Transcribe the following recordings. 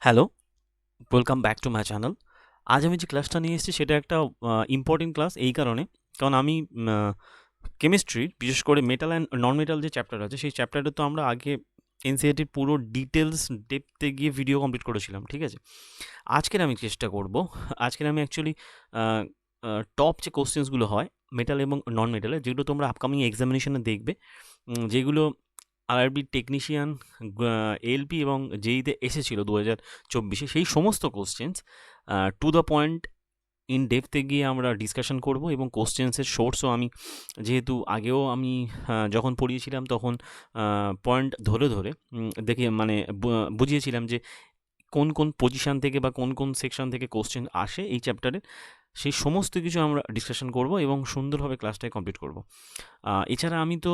Hello, welcome back to my channel. আজ আমি যে ক্লাসটা নিয়ে এসেছি সেটা একটা ইম্পর্টেন্ট ক্লাস এই কারণে, কারণ আমি কেমিস্ট্রির বিশেষ করে মেটাল অ্যান্ড নন মেটাল যে চ্যাপ্টার আছে সেই চ্যাপ্টারটা তো আমরা আগে এনসিইআরটির পুরো ডিটেলস ডেপথে গিয়ে ভিডিও কমপ্লিট করেছিলাম, ঠিক আছে? আজকের আমি চেষ্টা করব, আজকের আমি অ্যাকচুয়ালি টপ যে কোশ্চেন্সগুলো হয় মেটাল এবং নন মেটালের, যেগুলো তোমরা আপকামিং এক্সামিনেশনে দেখবে, যেগুলো আরআরবি টেকনিশিয়ান, এএলপি এবং জেইতে এসেছিল 2024-এ, সেই সমস্ত questions to the point in ডেপথে গিয়ে আমরা ডিসকাশন করব। এবং কোশ্চেন্সের সোর্সও আমি, যেহেতু আগেও আমি যখন পড়িয়েছিলাম তখন পয়েন্ট ধরে ধরে দেখে মানে বুঝিয়েছিলাম যে কোন কোন পজিশান থেকে বা কোন কোন সেকশন থেকে কোশ্চেন আসে এই চ্যাপ্টারে, সেই সমস্ত কিছু আমরা ডিসকাশন করব এবং সুন্দরভাবে ক্লাসটাকে কমপ্লিট করব। এছাড়া আমি তো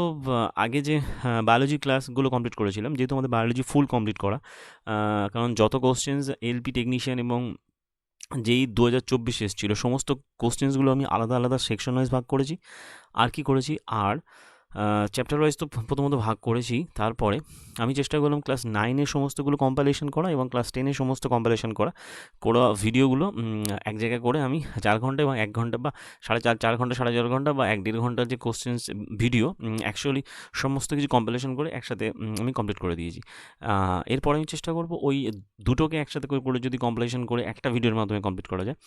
আগে যে বায়োলজি ক্লাসগুলো কমপ্লিট করেছিলাম, যেহেতু আমাদের বায়োলজি ফুল কমপ্লিট করা, কারণ যত কোশ্চেন্স এলপি টেকনিশিয়ান এবং যেই 2024 এসেছিলো সমস্ত কোশ্চেন্সগুলো আমি আলাদা আলাদা সেকশন ওয়াইজ ভাগ করেছি। আর কি করেছি, আর চ্যাপ্টার ওয়াইজ তো প্রথমত ভাগ করেছি, তারপরে আমি চেষ্টা করলাম ক্লাস 9-এর সমস্তগুলো কম্পাইলেশন করা এবং ক্লাস 10-এর সমস্ত কম্পাইলেশন করা ভিডিওগুলো এক জায়গায় করে আমি 4 ঘন্টা এবং 1 ঘন্টা বা 4.5 ঘন্টা, 4.5 ঘন্টা বা 1-1.5 ঘন্টার যে কোশ্চেন্স ভিডিও অ্যাকচুয়ালি সমস্ত কিছু কম্পাইলেশন করে একসাথে আমি কমপ্লিট করে দিয়েছি। এরপরে আমি চেষ্টা করব ওই দুটোকে একসাথে করে যদি কম্পাইলেশন করে একটা ভিডিওর মাধ্যমে কমপ্লিট করা যায়,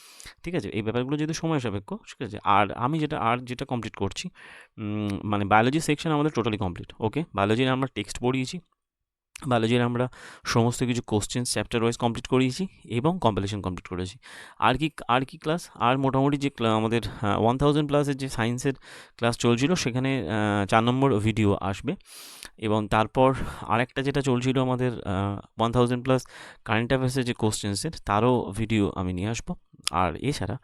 ঠিক আছে? এই ব্যাপারগুলো যেহেতু সময় সাপেক্ষ, ঠিক আছে? আর আমি যেটা কমপ্লিট করছি, মানে বায়োলজি সেকশন আমাদের টোটালি কমপ্লিট। ওকে, বায়োলজির আমরা টেক্সট পড়িয়েছি, বায়োলজির আমরা সমস্ত কিছু কোশ্চেন চ্যাপ্টার ওয়াইজ কমপ্লিট করিয়েছি এবং কম্পাইলেশন কমপ্লিট করেছি। আর কি ক্লাস, আর মোটামুটি যে আমাদের 1000+ যে সায়েন্সের ক্লাস চলছিল সেখানে 4 নম্বর ভিডিও আসবে। এবং তারপর আরেকটা যেটা চলছিল আমাদের 1000+ কারেন্ট অ্যাফেয়ার্সের যে কোশ্চেন্সের, তারও ভিডিও আমি নিয়ে আসবো। আর এছাড়া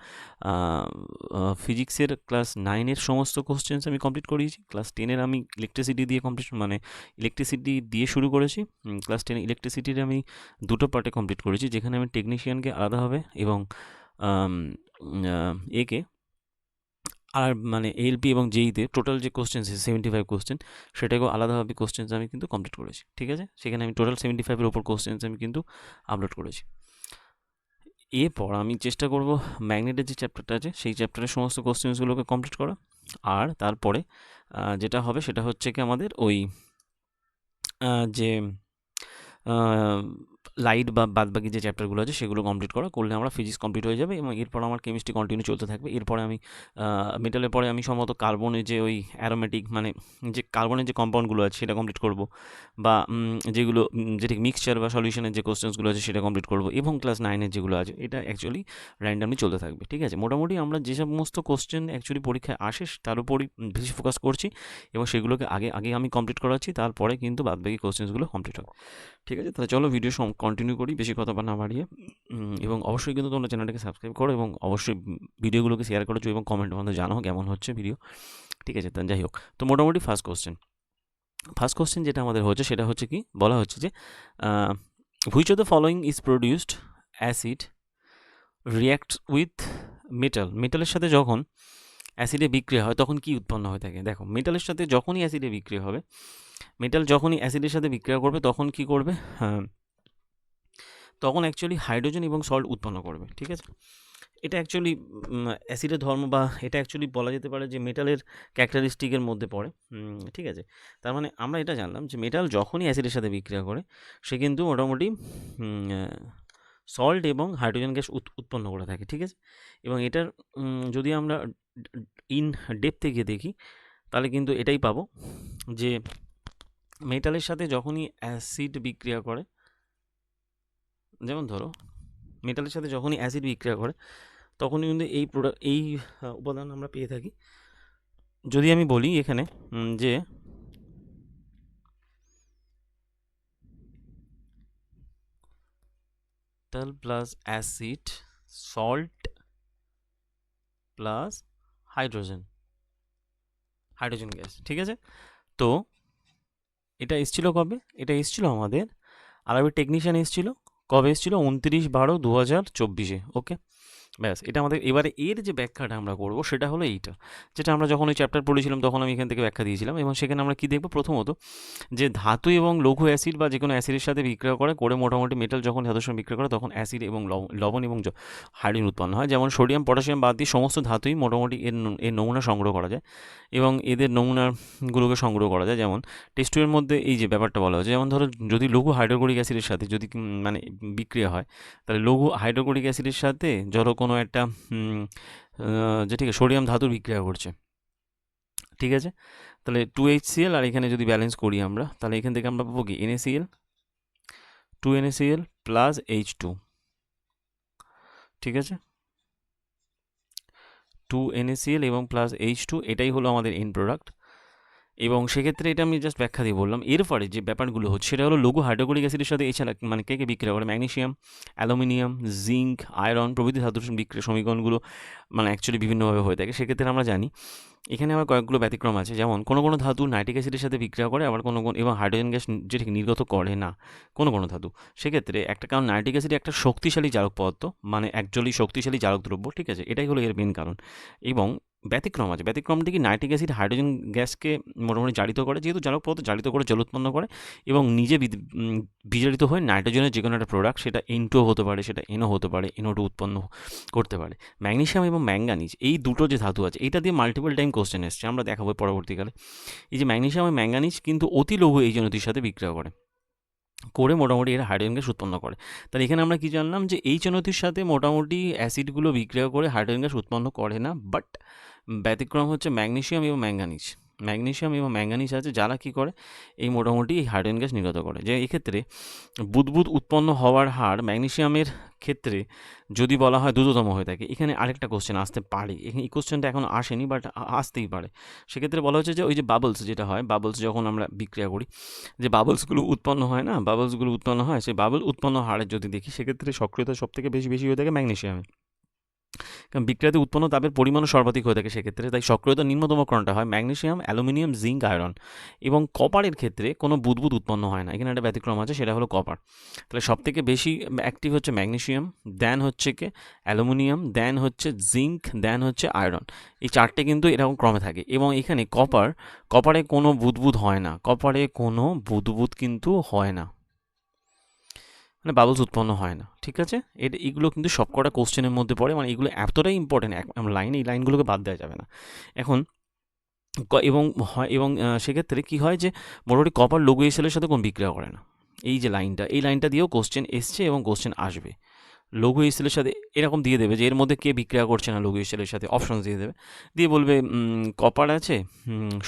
ফিজিক্সের ক্লাস 9-এর সমস্ত কোশ্চেন্স আমি কমপ্লিট করিয়েছি। ক্লাস 10-এর আমি ইলেকট্রিসিটি দিয়ে শুরু করেছি। ক্লাস 10 ইলেকট্রিসিটির আমি দুটো পার্টে কমপ্লিট করেছি, যেখানে আমি টেকনিশিয়ানকে আলাদাভাবে এবং একে আর মানে এএলপি এবং জেইতে টোটাল যে কোশ্চেন্স 75 কোশ্চেন, সেটাকেও আলাদাভাবে কোশ্চেন্স আমি কিন্তু কমপ্লিট করেছি, ঠিক আছে? সেখানে আমি টোটাল 75-এর ওপর কোশ্চেন্স আমি কিন্তু আপলোড করেছি। এরপর আমি চেষ্টা করব ম্যাগনেটের যে চ্যাপ্টারটা আছে সেই চ্যাপ্টারের সমস্ত কোশ্চেন্সগুলোকে কমপ্লিট করা। আর তারপরে যেটা হবে সেটা হচ্ছে কি আমাদের ওই যে লাইট বা বাদবাকি যে চ্যাপ্টারগুলো আছে সেগুলো কমপ্লিট করলে আমরা ফিজিক্স কমপ্লিট হয়ে যাবে এবং এরপর আমার কেমিস্ট্রি কন্টিনিউ চলতে থাকবে। এরপরে আমি মেটালের পরে আমি সম্ভবত কার্বনের যে ওই অ্যারোমেটিক মানে যে কার্বনের যে কম্পাউন্ডগুলো আছে সেটা কমপ্লিট করব, বা যেগুলো যেটা মিক্সচার বা সলিউশনের যে কোশ্চেন্সগুলো আছে সেটা কমপ্লিট করব, এবং ক্লাস 9-এর যেগুলো আছে এটা অ্যাকচুয়ালি র্যান্ডামলি চলতে থাকবে, ঠিক আছে? মোটামুটি আমরা যে সমস্ত কোশ্চেন অ্যাকচুয়ালি পরীক্ষায় আসে তার উপরই বেশি ফোকাস করছি এবং সেগুলোকে আগে আগে আমি কমপ্লিট করাচ্ছি, তারপরে কিন্তু বাদবাকি কোশ্চেন্সগুলো কমপ্লিট হবে, ঠিক আছে? তাহলে চলো ভিডিও কন্টিনিউ করি বেশি কথা না বাড়িয়ে। এবং অবশ্যই কিন্তু তোমরা চ্যানেলটাকে সাবস্ক্রাইব করো এবং অবশ্যই ভিডিওগুলোকে শেয়ার করেছো এবং কমেন্টের মধ্যে জানাও কেমন হচ্ছে ভিডিও, ঠিক আছে? তা যাই হোক, তো মোটামুটি ফার্স্ট কোশ্চেন যেটা আমাদের হচ্ছে সেটা হচ্ছে কি, বলা হচ্ছে যে which of the following is produced acid react with মেটালের সাথে যখন অ্যাসিডে বিক্রিয়া হয় তখন কি উৎপন্ন হয়ে থাকে? দেখো, মেটালের সাথে যখনই অ্যাসিডে বিক্রিয়া হবে, মেটাল যখনই অ্যাসিডের সাথে বিক্রিয়া করবে তখন কি করবে? হ্যাঁ, তখন অ্যাকচুয়ালি হাইড্রোজেন এবং সল্ট উৎপন্ন করবে, ঠিক আছে? এটা অ্যাকচুয়ালি অ্যাসিডের ধর্ম, বা এটা অ্যাকচুয়ালি বলা যেতে পারে যে মেটালের ক্যারেক্টারিস্টিকের মধ্যে পড়ে, ঠিক আছে? তার মানে আমরা এটা জানলাম যে মেটাল যখনই অ্যাসিডের সাথে বিক্রিয়া করে সে কিন্তু মোটামুটি সল্ট এবং হাইড্রোজেন গ্যাস উৎপন্ন করে থাকে, ঠিক আছে? এবং এটার যদি আমরা ইন ডেপথে গিয়ে দেখি তাহলে কিন্তু এটাই পাবো যে মেটালের সাথে যখনই অ্যাসিড বিক্রিয়া করে, যেমন ধরো মেটালের সাথে যখনই অ্যাসিড বিক্রিয়া করে তখনই কিন্তু এই উপাদান আমরা পেয়ে থাকি। যদি আমি বলি এখানে যে metal plus acid salt plus hydrogen gas, ঠিক আছে? তো এটা এসেছিল কবে? এটা এসেছিল আমাদের আরবি টেকনিশিয়ান এসেছিল কবে? এসেছিল 29/12/2024, ওকে? ব্যাস এটা আমাদের এবারে এর যে ব্যাখ্যাটা আমরা করব সেটা হলো এইটা, যেটা আমরা যখন ওই চ্যাপ্টার পড়েছিলাম তখন আমি এখান থেকে ব্যাখ্যা দিয়েছিলাম। এবং সেখানে আমরা কি দেখব, প্রথমত যে ধাতু এবং লঘু অ্যাসিড বা যে কোনো অ্যাসিডের সাথে বিক্রিয়া করে মোটামুটি মেটাল যখন ধাতুর সঙ্গে বিক্রিয়া করে তখন অ্যাসিড এবং লবণ এবং হাইড্রোজেন উৎপন্ন হয়। যেমন সোডিয়াম পটাশিয়াম বাদ দিয়ে সমস্ত ধাতুই মোটামুটি এর নমুনা সংগ্রহ করা যায় এবং এদের নমুনাগুলোকে সংগ্রহ করা যায়। যেমন টেস্ট টিউবের মধ্যে এই যে ব্যাপারটা বলা হয়েছে, যেমন ধরো যদি লঘু হাইড্রোক্লোরিক অ্যাসিডের সাথে যদি মানে বিক্রিয়া হয়, তাহলে লঘু হাইড্রোক্লোরিক অ্যাসিডের সাথে ধরো কোনো একটা যে ঠিক আছে সোডিয়াম ধাতুর বিক্রিয়া করছে, ঠিক আছে, তাহলে 2HCl আর এখানে যদি ব্যালেন্স করি আমরা, তাহলে এখান থেকে আমরা পাবো কি NaCl, 2NaCl প্লাস H2, ঠিক আছে, 2NaCl এবং প্লাস H2, এটাই হলো আমাদের এন্ড প্রোডাক্ট। এবং সেক্ষেত্রে এটা আমি জাস্ট ব্যাখ্যা দিয়ে বললাম। এরপরে যে ব্যাপারগুলো হচ্ছে সেটা হলো লঘু হাইড্রোক্লোরিক অ্যাসিডের সাথে এছাড়া মানে কে বিক্রিয়া করে, ম্যাগনেসিয়াম, অ্যালুমিনিয়াম, জিঙ্ক, আয়রন প্রভৃতি ধাতুর বিক্রিয়া সমীকরণগুলো মানে অ্যাকচুয়ালি বিভিন্নভাবে হয়ে থাকে। সেক্ষেত্রে আমরা জানি এখানে আবার কয়েকগুলো ব্যতিক্রম আছে, যেমন কোনো ধাতু নাইট্রিক অ্যাসিডের সাথে বিক্রিয়া করে, আবার কোনো এবং হাইড্রোজেন গ্যাস যেটা নির্গত করে না কোনো ধাতু। সেক্ষেত্রে একটা কারণ নাইট্রিক অ্যাসিড একটা শক্তিশালী জারক পদার্থ, মানে অ্যাকচুয়ালি শক্তিশালী জারক দ্রব্য, ঠিক আছে, এটাই হলো এর মেন কারণ। এবং ব্যতিক্রম আছে, ব্যতিক্রমটি কি নাইট্রিক অ্যাসিড হাইড্রোজেন গ্যাসকে মোটামুটি জারিত করে, যেহেতু জারক পদার্থ জারিত করে জল উৎপন্ন করে এবং নিজে বিজারিত হয়ে নাইট্রোজেনের যে কোনো একটা প্রোডাক্ট, সেটা N2 হতে পারে, সেটা NO হতে পারে, NO2 উৎপন্ন করতে পারে। ম্যাগনেসিয়াম এবং ম্যাঙ্গানিজ এই দুটো যে ধাতু আছে, এটা দিয়ে মাল্টিপল টাইম কোশ্চেন এসছে, আমরা দেখাবো পরবর্তীকালে। এই যে ম্যাগনেসিয়াম এবং ম্যাঙ্গানিজ কিন্তু অতি লঘু এইচএনও3 সাথে বিক্রিয়া করে মোটামুটি এরা হাইড্রোজেন গ্যাস উৎপন্ন করে। তাহলে এখানে আমরা কি জানলাম যে এইচএনও3 সাথে মোটামুটি অ্যাসিডগুলো বিক্রিয়া করে হাইড্রোজেন গ্যাস উৎপন্ন করে না, বাট ব্যতিক্রম হচ্ছে ম্যাগনেসিয়াম এবং ম্যাঙ্গানিজ আছে যারা কি করে এই মোটামুটি এই হাইড্রোজেন গ্যাস নির্গত করে। যে এক্ষেত্রে বুদবুদ উৎপন্ন হওয়ার হার ম্যাগনেসিয়ামের ক্ষেত্রে যদি বলা হয় দ্রুততম হয়ে থাকে। এখানে আরেকটা কোশ্চেন আসতে পারে, এখানে এই কোশ্চেনটা এখন আসেনি বাট আসতেই পারে। সেক্ষেত্রে বলা হচ্ছে যে ওই যে বাবলস যেটা হয়, বাবলস যখন আমরা বিক্রিয়া করি যে বাবলসগুলো উৎপন্ন হয় না, বাবলসগুলো উৎপন্ন হয়, সেই বাবল উৎপন্ন হারে যদি দেখি সেক্ষেত্রে সক্রিয়তা সবথেকে বেশি হয়ে থাকে ম্যাগনেসিয়ামে, কারণ বিক্রিয়াতে উৎপন্ন তাপের পরিমাণও সর্বাধিক হয়ে থাকে। সেক্ষেত্রে তাই সক্রিয়তা নিম্নতম কোনটা হয়, ম্যাগনেসিয়াম, অ্যালুমিনিয়াম, জিঙ্ক, আয়রন। এবং কপারের ক্ষেত্রে কোনো বুদবুদ উৎপন্ন হয় না, এখানে একটা ব্যতিক্রম আছে, সেটা হলো কপার। তাহলে সবথেকে বেশি অ্যাক্টিভ হচ্ছে ম্যাগনেসিয়াম, দেন হচ্ছে কি অ্যালুমিনিয়াম, দেন হচ্ছে জিঙ্ক, দেন হচ্ছে আয়রন। এই চারটে কিন্তু এরকম ক্রমে থাকে। এবং এখানে কপারে কোনো বুদবুদ হয় না, কপারে কোনো বুদবুদ কিন্তু হয় না, মানে বাবলস উৎপন্ন হয় না, ঠিক আছে। এগুলো কিন্তু সবকটা কোশ্চেনের মধ্যে পড়ে, মানে এগুলো এতটাই ইম্পর্টেন্ট লাইন, এই লাইনগুলোকে বাদ দেওয়া যাবে না। এখন এবং সেক্ষেত্রে কী হয় যে মোটামুটি কপার লঘু এসেলের সাথে কোন বিক্রিয়া করে না, এই যে লাইনটা দিয়েও কোশ্চেন এসছে এবং কোশ্চেন আসবে। লঘু এসেলের সাথে এরকম দিয়ে দেবে যে এর মধ্যে কে বিক্রিয়া করছে না লঘু এসেলের সাথে, অপশনস দিয়ে দেবে, দিয়ে বলবে কপার আছে,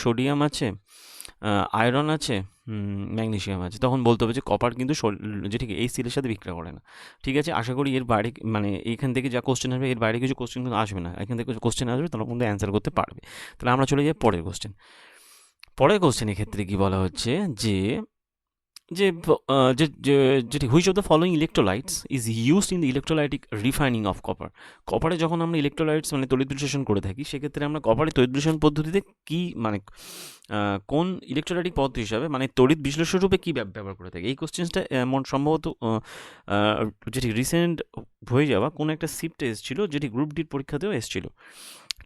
সোডিয়াম আছে, আয়রন আছে, ম্যাগনেসিয়াম আছে। তখন বলতে হবে যে কপার কিন্তু যে ঠিক এই সিলের সাথে বিক্রিয়া করে না, ঠিক আছে। আশা করি এর বাইরে মানে এইখান থেকে যা কোশ্চেন আসবে এর বাইরে কিছু কোশ্চেন কিন্তু আসবে না, এখান থেকে কোশ্চেন আসবে তোমরা কিন্তু অ্যান্সার করতে পারবে। তাহলে আমরা চলে যাই পরের কোশ্চেনের ক্ষেত্রে কি বলা হচ্ছে যে যেটি which of the following electrolytes is used in the electrolytic refining of copper. কপারে যখন আমরা ইলেকট্রোলাইটস মানে তড়িৎ বিশ্লেষণ করে থাকি, সেক্ষেত্রে আমরা কপারের তড়িৎ বিশ্লেষণ পদ্ধতিতে কি মানে কোন ইলেকট্রোলাইটিক পদ্ধতি হিসাবে মানে তড়িৎ বিশ্লেষণ রূপে কী ব্যবহার করে থাকি। এই কোশ্চেনটা সম্ভবত যেটি রিসেন্ট হয়ে যাওয়া কোনো একটা শিফটে এসেছিল, যেটি গ্রুপ ডির পরীক্ষাতেও এসেছিল,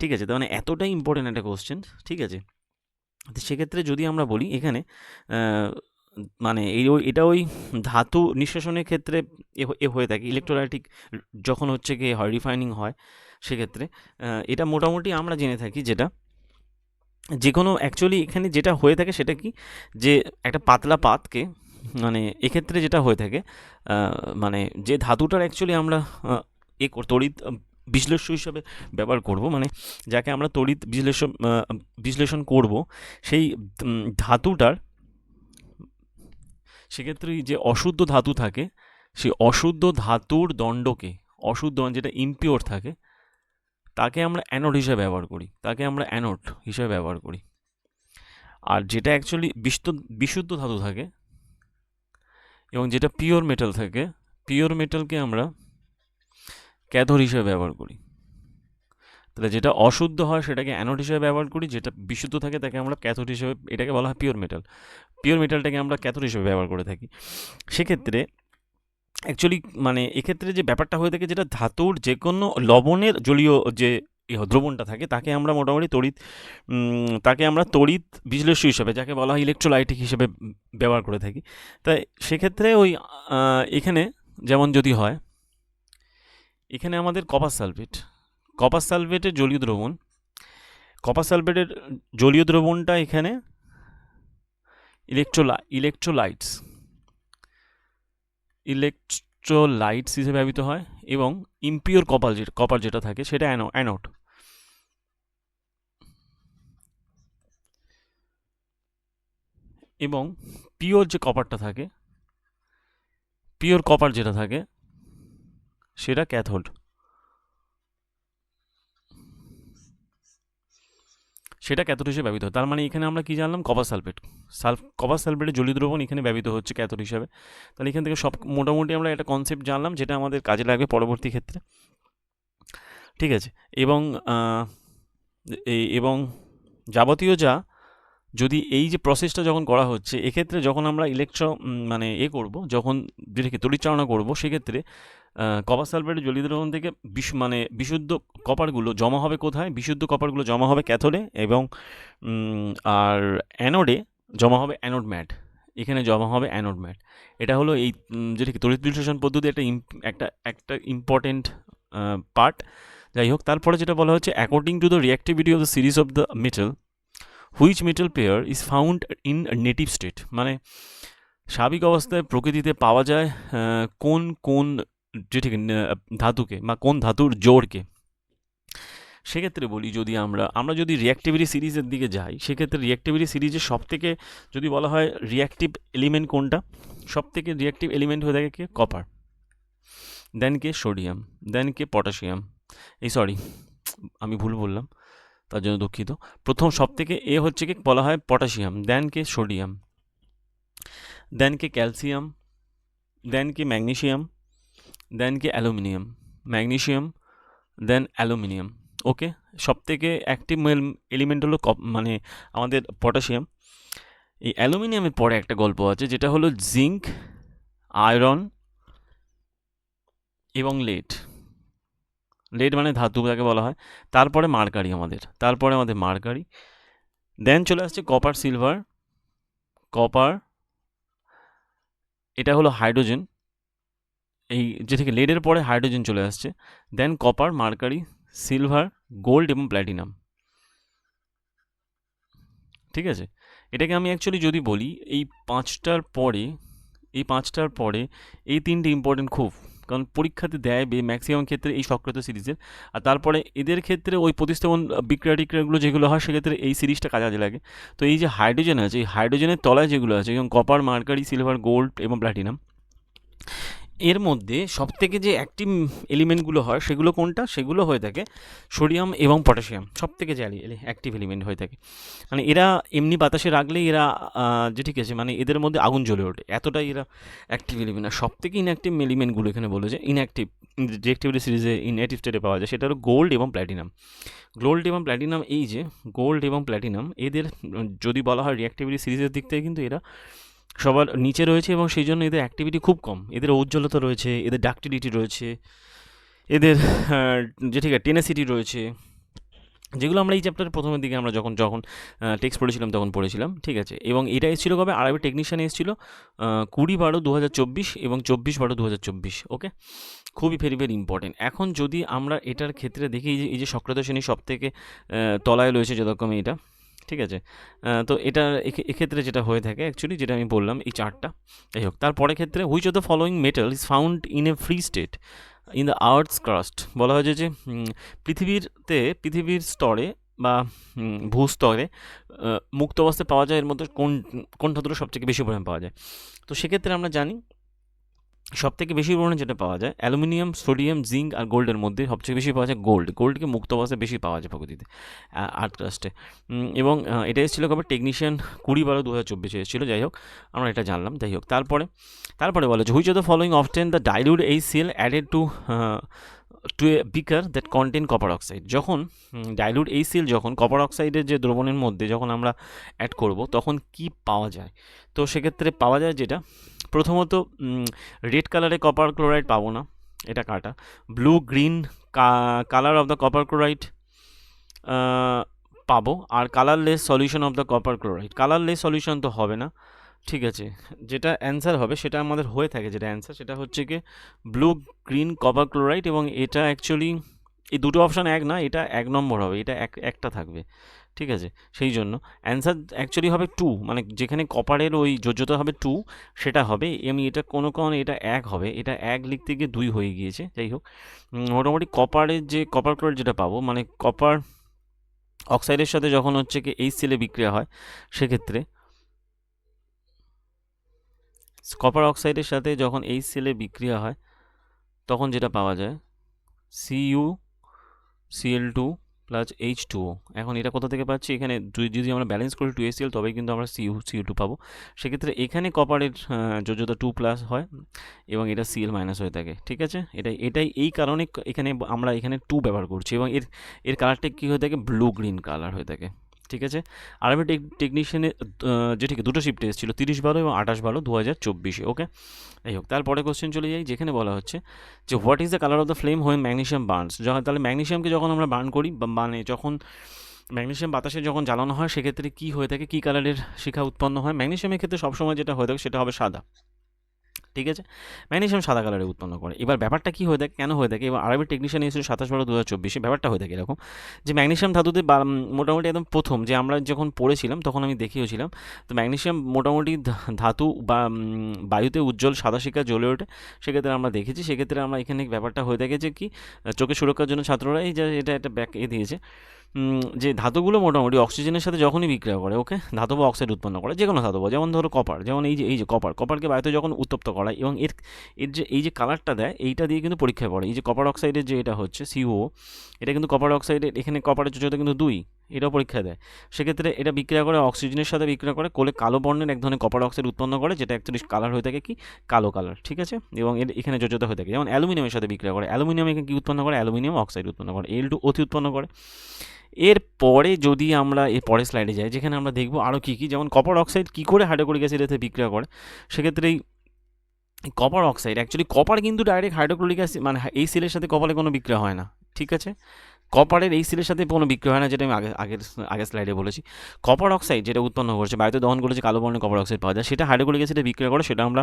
ঠিক আছে। তার মানে এতটাই ইম্পর্টেন্ট একটা কোশ্চেন, ঠিক আছে। তো সেক্ষেত্রে যদি আমরা বলি এখানে মানে এটা ওই ধাতু নিষ্কাশনের ক্ষেত্রে হয়ে থাকে, ইলেকট্রোলাইটিক যখন হচ্ছে কি হয় রিফাইনিং হয়, সেক্ষেত্রে এটা মোটামুটি আমরা জেনে থাকি যেটা যে কোনো অ্যাকচুয়ালি এখানে যেটা হয়ে থাকে সেটা কি যে একটা পাতলা পাতকে মানে এক্ষেত্রে যেটা হয়ে থাকে মানে যে ধাতুটার অ্যাকচুয়ালি আমরা তড়িৎ বিশ্লেষ্য হিসাবে ব্যবহার করব, মানে যাকে আমরা তড়িৎ বিশ্লেষণ করব, সেই ধাতুটার সেক্ষেত্রে যে অশুদ্ধ ধাতু থাকে, সেই অশুদ্ধ ধাতুর দণ্ডকে, অশুদ্ধ যেটা ইমপিওর থাকে, তাকে আমরা অ্যানোড হিসেবে ব্যবহার করি। আর যেটা অ্যাকচুয়ালি বিশুদ্ধ ধাতু থাকে এবং যেটা পিওর মেটাল থাকে, পিওর মেটালকে আমরা ক্যাথোড হিসেবে ব্যবহার করি। তাহলে যেটা অশুদ্ধ হয় সেটাকে অ্যানোড হিসেবে ব্যবহার করি, যেটা বিশুদ্ধ থাকে তাকে আমরা ক্যাথোড হিসেবে, এটাকে বলা হয় পিওর মেটালটাকে আমরা ক্যাথোড হিসেবে ব্যবহার করে থাকি। সেক্ষেত্রে অ্যাকচুয়ালি মানে এক্ষেত্রে যে ব্যাপারটা হয়ে থাকে, যেটা ধাতুর যে কোনো লবণের জলীয় যে দ্রবণটা থাকে তাকে আমরা মোটামুটি তাকে আমরা তড়িৎ বিশ্লেষ্য হিসাবে, যাকে বলা হয় ইলেকট্রোলাইটিক হিসেবে ব্যবহার করে থাকি। তাই সেক্ষেত্রে ওই এখানে যেমন যদি হয়, এখানে আমাদের কপার সালফেটের জলীয় দ্রবণ, কপার সালফেটের জলীয় দ্রবণটা এখানে ইলেকট্রোলাইটস হিসেবে ব্যবহৃত হয়, এবং ইম্পিওর কপার যেটা থাকে সেটা অ্যানোড। এবং পিওর যে কপারটা থাকে, পিওর কপার যেটা থাকে সেটা ক্যাথোড। সেটা ক্যাথোড হিসেবে ব্যবহৃত হয়। তার মানে এখানে আমরা কি জানলাম, কপার সালফেটের জলীয় দ্রবণ এখানে ব্যবহৃত হচ্ছে ক্যাথোড হিসাবে। তাহলে এখান থেকে সব মোটামুটি আমরা একটা কনসেপ্ট জানলাম, যেটা আমাদের কাজে লাগবে পরবর্তী ক্ষেত্রে। ঠিক আছে। এবং এবং যাবতীয় যা, যদি এই যে প্রসেসটা যখন করা হচ্ছে, এক্ষেত্রে যখন আমরা মানে করব, যখন যেটাকে তড়িৎচালনা করব, সেক্ষেত্রে কপার সালফেটের জলীয় দ্রবণ থেকে বিশুদ্ধ কপারগুলো জমা হবে কোথায়? বিশুদ্ধ কপারগুলো জমা হবে ক্যাথোডে, এবং আর অ্যানোডে জমা হবে অ্যানোড ম্যাট। এখানে জমা হবে অ্যানোড ম্যাট। এটা হলো এই যেটাকে তড়িৎ বিশ্লেষণ পদ্ধতি একটা ইম্পর্টেন্ট পার্ট। যাই হোক, তারপরে যেটা বলা হচ্ছে, according to the reactivity of the series of the metal, which metal pair is found in native state, মানে স্বাভাবিক অবস্থায় প্রকৃতিতে পাওয়া যায় কোন যেটিকে ধাতুকে, বা কোন ধাতুর জোড়কে। সেক্ষেত্রে বলি, যদি আমরা যদি রিঅ্যাক্টিভিটি সিরিজের দিকে যাই, সেক্ষেত্রে রিঅ্যাক্টিভিটি সিরিজের সবথেকে যদি বলা হয় রিঅ্যাক্টিভ এলিমেন্ট কোনটা, সবথেকে রিঅ্যাক্টিভ এলিমেন্ট হয়ে থাকে কে? কপার, দেন কে সোডিয়াম, দেন কে পটাশিয়াম। আমি ভুল বললাম, তার জন্য দুঃখিত। প্রথম সবথেকে হচ্ছে কি বলা হয় পটাশিয়াম, দেন কে সোডিয়াম, দেন কে ক্যালসিয়াম, দেন কে ম্যাগনেশিয়াম, দেন কে অ্যালুমিনিয়াম। ম্যাগনেশিয়াম, দেন অ্যালুমিনিয়াম। ওকে, সবথেকে অ্যাক্টিভ এলিমেন্ট হলো মানে আমাদের পটাশিয়াম। এই অ্যালুমিনিয়ামের পরে একটা গল্প আছে, যেটা হলো জিঙ্ক, আয়রন এবং লেড মানে ধাতু যাকে বলা হয়। তারপরে আমাদের মার্কারি, দেন চলে আসছে কপার, সিলভার, কপার, এটা হলো হাইড্রোজেন। এই যে থেকে লেডের পরে হাইড্রোজেন চলে আসছে, দেন কপার, মার্কারি, সিলভার, গোল্ড এবং প্ল্যাটিনাম। ঠিক আছে, এটাকে আমি অ্যাকচুয়ালি যদি বলি, এই পাঁচটার পরে এই তিনটে ইম্পর্টেন্ট খুব, কারণ পরীক্ষাতে দেয় ম্যাক্সিমাম ক্ষেত্রে এই সক্রিয় সিরিজের। আর তারপরে এদের ক্ষেত্রে ওই প্রতিস্থাপন বিক্রিয়া টিক্রিয়াগুলো যেগুলো হয়, সেক্ষেত্রে এই সিরিজটা কাজে লাগে। তো এই যে হাইড্রোজেন আছে, এই হাইড্রোজেনের তলায় যেগুলো আছে, যেমন কপার, মার্কারি, সিলভার, গোল্ড এবং প্ল্যাটিনাম, এর মধ্যে সবথেকে যে অ্যাক্টিভ এলিমেন্টগুলো হয় সেগুলো কোনটা? সেগুলো হয়ে থাকে সোডিয়াম এবং পটাশিয়াম, সবথেকে যে অ্যাক্টিভ এলিমেন্ট হয়ে থাকে। মানে এরা এমনি বাতাসে রাখলেই এরা যে ঠিক আছে, মানে এদের মধ্যে আগুন জ্বলে ওঠে, এতটাই এরা অ্যাক্টিভ এলিমেন্ট। আর সবথেকে ইনঅ্যাক্টিভ এলিমেন্টগুলো এখানে বলে যে ইনঅ্যাক্টিভ, রিঅ্যাক্টিভিটি সিরিজে ইনঅ্যাক্টিভ স্টেটে পাওয়া যায়, সেটা হলো গোল্ড এবং প্ল্যাটিনাম। এই যে গোল্ড এবং প্ল্যাটিনাম, এদের যদি বলা হয় রিঅ্যাক্টিভিটি সিরিজের দিক থেকে, কিন্তু এরা সবার নিচে রয়েছে, এবং সেই জন্য এদের অ্যাক্টিভিটি খুব কম। এদের উজ্জ্বলতা রয়েছে, এদের ডাক্টিলিটি রয়েছে, এদের যে ঠিক আছে টেনেসিটি রয়েছে, যেগুলো আমরা এই চ্যাপ্টারের প্রথমের দিকে আমরা যখন টেক্সট পড়েছিলাম তখন পড়েছিলাম। ঠিক আছে, এবং এটা এসেছিলো কবে? আরবি টেকনিশিয়ান এসেছিলো 20/12/2024 এবং 24/12/2024। ওকে, খুবই ভেরি ভেরি ইম্পর্টেন্ট। এখন যদি আমরা এটার ক্ষেত্রে দেখি, এই যে সক্রিয় শ্রেণী সব থেকে তলায় রয়েছে যথাক্রমে এটা। ঠিক আছে, তো এটা এক্ষেত্রে যেটা হয়ে থাকে অ্যাকচুয়ালি, যেটা আমি বললাম এই চারটা। যাই হোক, তারপরে ক্ষেত্রে which of the following metal is found in a free state in the earths crust. বলা হয়েছে যে পৃথিবীর স্তরে বা ভূস্তরে মুক্ত অবস্থায় পাওয়া যায়, এর মধ্যে কোন ধাতুটা সবথেকে বেশি পরিমাণ পাওয়া যায়। তো সেক্ষেত্রে আমরা জানি সবথেকে বেশি পরিমাণে যেটা পাওয়া যায় অ্যালুমিনিয়াম, সোডিয়াম, জিঙ্ক আর গোল্ডের মধ্যে সবচেয়ে বেশি পাওয়া যায় গোল্ডকে মুক্ত অবস্থায় বেশি পাওয়া যায় প্রকৃতিতে, আর্থ ক্রাস্টে। এবং এটা এসেছিলো কবে? টেকনিশিয়ান 20/12/2024 এসেছিলো। যাই হোক, আমরা এটা জানলাম। যাই হোক, তারপরে বলা হচ্ছে which of the following often the dilute HCl added to A beaker that contain copper oxide. যখন ডাইলুট HCl যখন কপার অক্সাইডের যে দ্রবণের মধ্যে যখন আমরা অ্যাড করব, তখন কি পাওয়া যায়? তো সেক্ষেত্রে পাওয়া যায় যেটা প্রথমত রেড কালারে কপার ক্লোরাইড পাবো না, এটা কাটা। Blue green colour of the copper chloride পাবো, আর colourless solution of the copper chloride, colourless solution তো হবে না, ঠিক আছে। যেটা অ্যান্সার হবে সেটা আমাদের হয়ে থাকে, যেটা অ্যান্সার সেটা হচ্ছে কি ব্লু গ্রিন কপার ক্লোরাইড, এবং এটা অ্যাকচুয়ালি এই দুটো অপশান এক না, এটা 1 নম্বর হবে, এটা একটা থাকবে, ঠিক আছে। সেই জন্য অ্যান্সার অ্যাকচুয়ালি হবে 2, মানে যেখানে কপারের ওই যোজ্যতা হবে 2 সেটা হবে। আমি এটা কোনো কারণে এটা 1 হবে, এটা 1 লিখতে গিয়ে 2 হয়ে গিয়েছে, যাই হোক। মোটামুটি কপারের যে কপার ক্লোরাইড যেটা পাবো, মানে কপার অক্সাইডের সাথে যখন হচ্ছে কি HCl বিক্রিয়া হয়, সেক্ষেত্রে কপার অক্সাইডের সাথে যখন HCl বিক্রিয়া হয় তখন যেটা পাওয়া যায় CuCl2 প্লাস H2O। এখন এটা কোথা থেকে পাচ্ছি, এখানে যদি আমরা ব্যালেন্স করি 2HCl তবেই কিন্তু আমরা CO2 পাবো। সেক্ষেত্রে এখানে কপারের যোজ্যতা 2+ হয় এবং এটা Cl- হয়ে থাকে, ঠিক আছে। এটাই এই কারণে এখানে আমরা এখানে 2 ব্যবহার করছি, এবং এর কালারটা কী হয়ে থাকে, ব্লু গ্রিন কালার হয়ে থাকে, ঠিক আছে। আরবি টেকনিশিয়ানের যে ঠিক দুটো শিফট টেস্ট ছিল, 30/12 এবং 28/12 2024, ওকে। যাই হোক, তারপরে কোশ্চেন চলে যাই, যেখানে বলা হচ্ছে যে what is the colour of the flame when magnesium burns. তাহলে ম্যাগনেশিয়ামকে যখন আমরা বার্ন করি, মানে যখন ম্যাগনেশিয়াম বাতাসে যখন জ্বালানো হয়, সেক্ষেত্রে কী হয়ে থাকে, কী কালারের শিখা উৎপন্ন হয়। ম্যাগনেশিয়ামের ক্ষেত্রে সবসময় যেটা হয়ে থাকে সেটা হবে সাদা, ঠিক আছে। ম্যাগনেশিয়াম সাদা কালারে উৎপন্ন করে। এবার ব্যাপারটা কী হয়ে থাকে, কেন হয়ে থাকে, এবার আরবি টেকনিশিয়ান এসেছিল 27/12/2024, ব্যাপারটা হয়ে থাকে এরকম যে ম্যাগনেশিয়াম ধাতুতে মোটামুটি একদম প্রথম যে আমরা যখন পড়েছিলাম তখন আমি দেখিয়েছিলাম, তো ম্যাগনেশিয়াম মোটামুটি ধাতু বা বায়ুতে উজ্জ্বল সাদা শিখা জ্বলে ওঠে, সেক্ষেত্রে আমরা দেখেছি। সেক্ষেত্রে আমরা এখানে ব্যাপারটা হয়ে থাকে যে কি চোখের সুরক্ষার জন্য ছাত্ররা এই যে এটা একটা ব্যাক দিয়েছে, যে ধাতুগুলো মোটামুটি অক্সিজেনের সাথে যখনই বিক্রিয়া করে, ওকে, ধাতব অক্সাইড উৎপন্ন করে, যে কোনো ধাতব, যেমন ধরো কপার, যেমন এই যে কপারকে বায়ুতে যখন উত্তপ্ত করায়, এবং এর যে এই যে কালারটা দেয়, এইটা দিয়ে কিন্তু পরীক্ষায় পড়ে। এই যে কপার অক্সাইডের যে এটা হচ্ছে CO, এটা কিন্তু কপার অক্সাইডের, এখানে কপারের যোজ্যতা কিন্তু 2, এটাও পরীক্ষা দেয়। সেক্ষেত্রে এটা বিক্রিয়া করে অক্সিজেনের সাথে বিক্রিয়া করে কোলে কালো বর্ণের এক ধরনের কপার অক্সাইড উৎপন্ন করে, যেটা অ্যাকচুয়ালি কালার হয়ে থাকে কি কালো কালার, ঠিক আছে। এবং এখানে যোজ্যতা হয়ে থাকে, যেমন অ্যালুমিনিয়ামের সাথে বিক্রিয়া করে, অ্যালুমিনিয়াম এখানে কি উৎপন্ন করে, অ্যালুমিনিয়াম অক্সাইড উৎপন্ন করে, Al2O3 উৎপন্ন করে। এরপরে যদি আমরা এর পরের স্লাইডে যাই, যেখানে আমরা দেখবো আরও কী কী, যেমন কপার অক্সাইড কী করে হাইড্রোক্লোরিক অ্যাসিডের সাথে বিক্রিয়া করে। সেক্ষেত্রে এই কপার অক্সাইড অ্যাকচুয়ালি কপার কিন্তু ডাইরেক্ট হাইড্রোক্লোরিক অ্যাসিড মানে HCl সাথে কপারে কোনো বিক্রিয়া হয় না, ঠিক আছে। কপারের HCl সাথে কোনো বিক্রিয়া হয় না, যেটা আমি আগের স্লাইডে বলেছি। কপার অক্সাইড যেটা উৎপন্ন করছে, বায়ুতে দহন করেছে, কালো বর্ণের কপার অক্সাইড পাওয়া যায়, সেটা হাইড্রোক্লোরিক অ্যাসিডে বিক্রিয়া করে। সেটা আমরা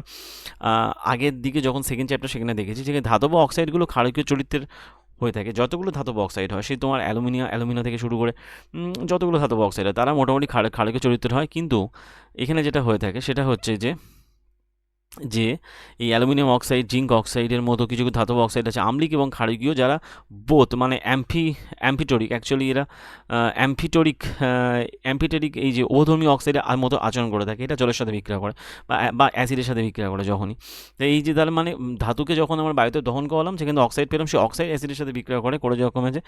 আগের দিকে যখন সেকেন্ড চ্যাপ্টার সেখানে দেখেছি, যেখানে ধাতব অক্সাইডগুলো ক্ষারকীয় চরিত্রের হয়ে থাকে। যতগুলো ধাতব অক্সাইড হয়, সেই তোমার অ্যালুমিনিয়াম থেকে শুরু করে যতগুলো ধাতব অক্সাইড হয়, তারা মোটামুটি ক্ষারকীয় চরিত্রের হয়। কিন্তু এখানে যেটা হয়ে থাকে সেটা হচ্ছে যে এই অ্যালুমিনিয়াম অক্সাইড, জিঙ্ক অক্সাইডের মতো কিছু ধাতব অক্সাইড আছে আম্লিক এবং ক্ষারকীয়, যারা বোথ মানে অ্যাম্ফিটোরিক, অ্যাকচুয়ালি এরা অ্যাম্ফিটেরিক এই যে অধর্মী অক্সাইডের মতো আচরণ করে থাকে। এটা জলের সাথে বিক্রিয়া করে বা অ্যাসিডের সাথে বিক্রিয়া করে যখনই। তো এই যে তাহলে মানে ধাতুকে যখন আমরা বায়ুতে দহন করলাম, সেখানে অক্সাইড পেলাম, সেই অক্সাইড অ্যাসিডের সাথে বিক্রিয়া করে যখন যে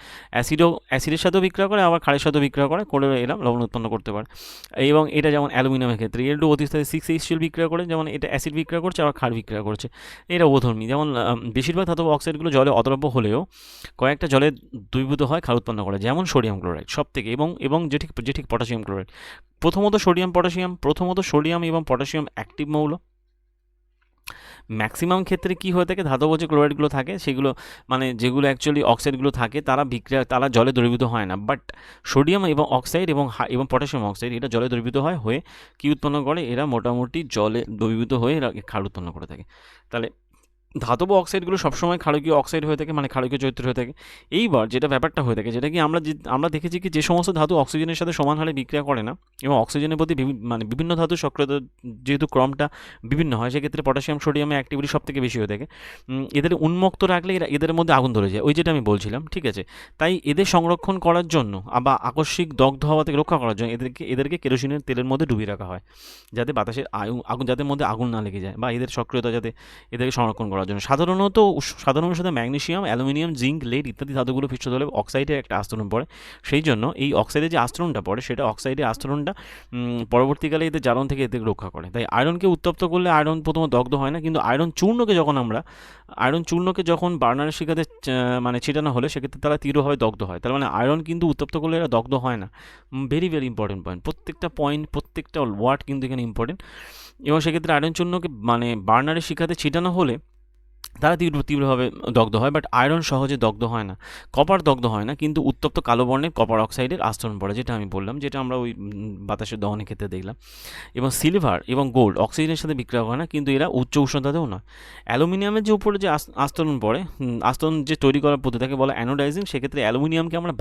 অ্যাসিডের সাথেও বিক্রিয়া করে, আবার ক্ষারের সাথেও বিক্রিয়া করে এরকম লবণ উৎপন্ন করতে পারে। এবং এটা যেমন অ্যালুমিনিয়ামের ক্ষেত্রে Al2O3 সাথে 6HCl বিক্রিয়া করে, যেমন এটা অ্যাসিড বিক্রিয়া করছে, আবার ক্ষার বিক্রিয়া করছে, এটা অধর্মী। যেমন বেশিরভাগ ধাতব অক্সাইডগুলো জলে অদ্রব্য হলেও কয়েকটা জলে দ্রবীভূত হয়, ক্ষার উৎপন্ন করে, যেমন সোডিয়াম ক্লোরাইড সব থেকে, এবং যে ঠিক পটাশিয়াম ক্লোরাইড। প্রথমত সোডিয়াম এবং পটাশিয়াম অ্যাক্টিভ মৌল। ম্যাক্সিমাম ক্ষেত্রে কী হয়ে থাকে, ধাতব যে ক্লোরাইডগুলো থাকে সেগুলো মানে যেগুলো অ্যাকচুয়ালি অক্সাইডগুলো থাকে, তারা জলে দ্রবীভূত হয় না। বাট সোডিয়াম এবং অক্সাইড এবং পটাশিয়াম অক্সাইড এটা জলে দ্রবীভূত হয়ে কী উৎপন্ন করে, এরা মোটামুটি জলে দ্রবীভূত হয়ে এরা ক্ষার উৎপন্ন করে থাকে। তাহলে ধাতব অক্সাইডগুলো সবসময় ক্ষারকীয় অক্সাইড হয়ে থাকে, মানে ক্ষারকীয় চরিত্র হয়ে থাকে। এইবার যেটা ব্যাপারটা হয়ে থাকে, যেটা কি আমরা দেখেছি কি যে সমস্ত ধাতু অক্সিজেনের সাথে সমান হারে বিক্রিয়া করে না, এবং অক্সিজেনের প্রতি মানে বিভিন্ন ধাতু সক্রিয়তা যেহেতু ক্রমটা বিভিন্ন হয়, সেক্ষেত্রে পটাশিয়াম সোডিয়ামের অ্যাক্টিভিটি সব থেকে বেশি হয়ে থাকে। এদের উন্মুক্ত রাখলে এদের মধ্যে আগুন ধরে যায়, ওই যেটা আমি বলছিলাম, ঠিক আছে। তাই এদের সংরক্ষণ করার জন্য বা আকস্মিক দগ্ধ হওয়া থেকে রক্ষা করার জন্য এদেরকে কেরোসিনের তেলের মধ্যে ডুবিয়ে রাখা হয়, যাতে বাতাসের যাদের মধ্যে আগুন না লেগে যায়, বা এদের সক্রিয়তা যাতে এদেরকে সংরক্ষণ করার করার জন্য। সাধারণের সাথে ম্যাগনেসিয়াম, অ্যালুমিনিয়াম, জিঙ্ক, লেড ইত্যাদি ধাতুগুলো পৃষ্ঠতলে অক্সাইডের একটা আস্তরণ পড়ে। সেই জন্য এই অক্সাইডের যে আস্তরণটা পড়ে সেটা অক্সাইডের আস্তরণটা পরবর্তীকালে এদের জ্বালন থেকে এদের রক্ষা করে। তাই আয়রনকে উত্তপ্ত করলে আয়রন প্রথমে দগ্ধ হয় না, কিন্তু আয়রন চূর্ণকে যখন বার্নারের শিখাতে মানে ছিটানো হলে সেক্ষেত্রে তারা তীব্রভাবে দগ্ধ হয়। তার মানে আয়রন কিন্তু উত্তপ্ত করলে এরা দগ্ধ হয় না। ভেরি ভেরি ইম্পর্টেন্ট পয়েন্ট, প্রত্যেকটা ওয়ার্ড কিন্তু এখানে ইম্পর্টেন্ট। এবং সেক্ষেত্রে আয়রন চূর্ণকে মানে বার্নারের শিখাতে ছিটানো হলে তারা তীব্রভাবে দগ্ধ হয়, বাট আয়রন সহজে দগ্ধ হয় না। কপার দগ্ধ হয় না, কিন্তু উত্তপ্ত কালো বর্ণের কপার অক্সাইডের আস্তরণ পড়ে, যেটা আমি বললাম, যেটা আমরা ওই বাতাসের দহনের ক্ষেত্রে দেখলাম। এবং সিলভার এবং গোল্ড অক্সিজেনের সাথে বিক্রিয়া করে না, কিন্তু এরা উচ্চ উষ্ণতাতেও নয়। অ্যালুমিনিয়ামের যে উপরে যে আস্তরণ পড়ে, আস্তরণ যে তৈরি করার পদ্ধতি তাকে বলে অ্যানোডাইজিং। সেক্ষেত্রে অ্যালুমিনিয়ামকে আমরা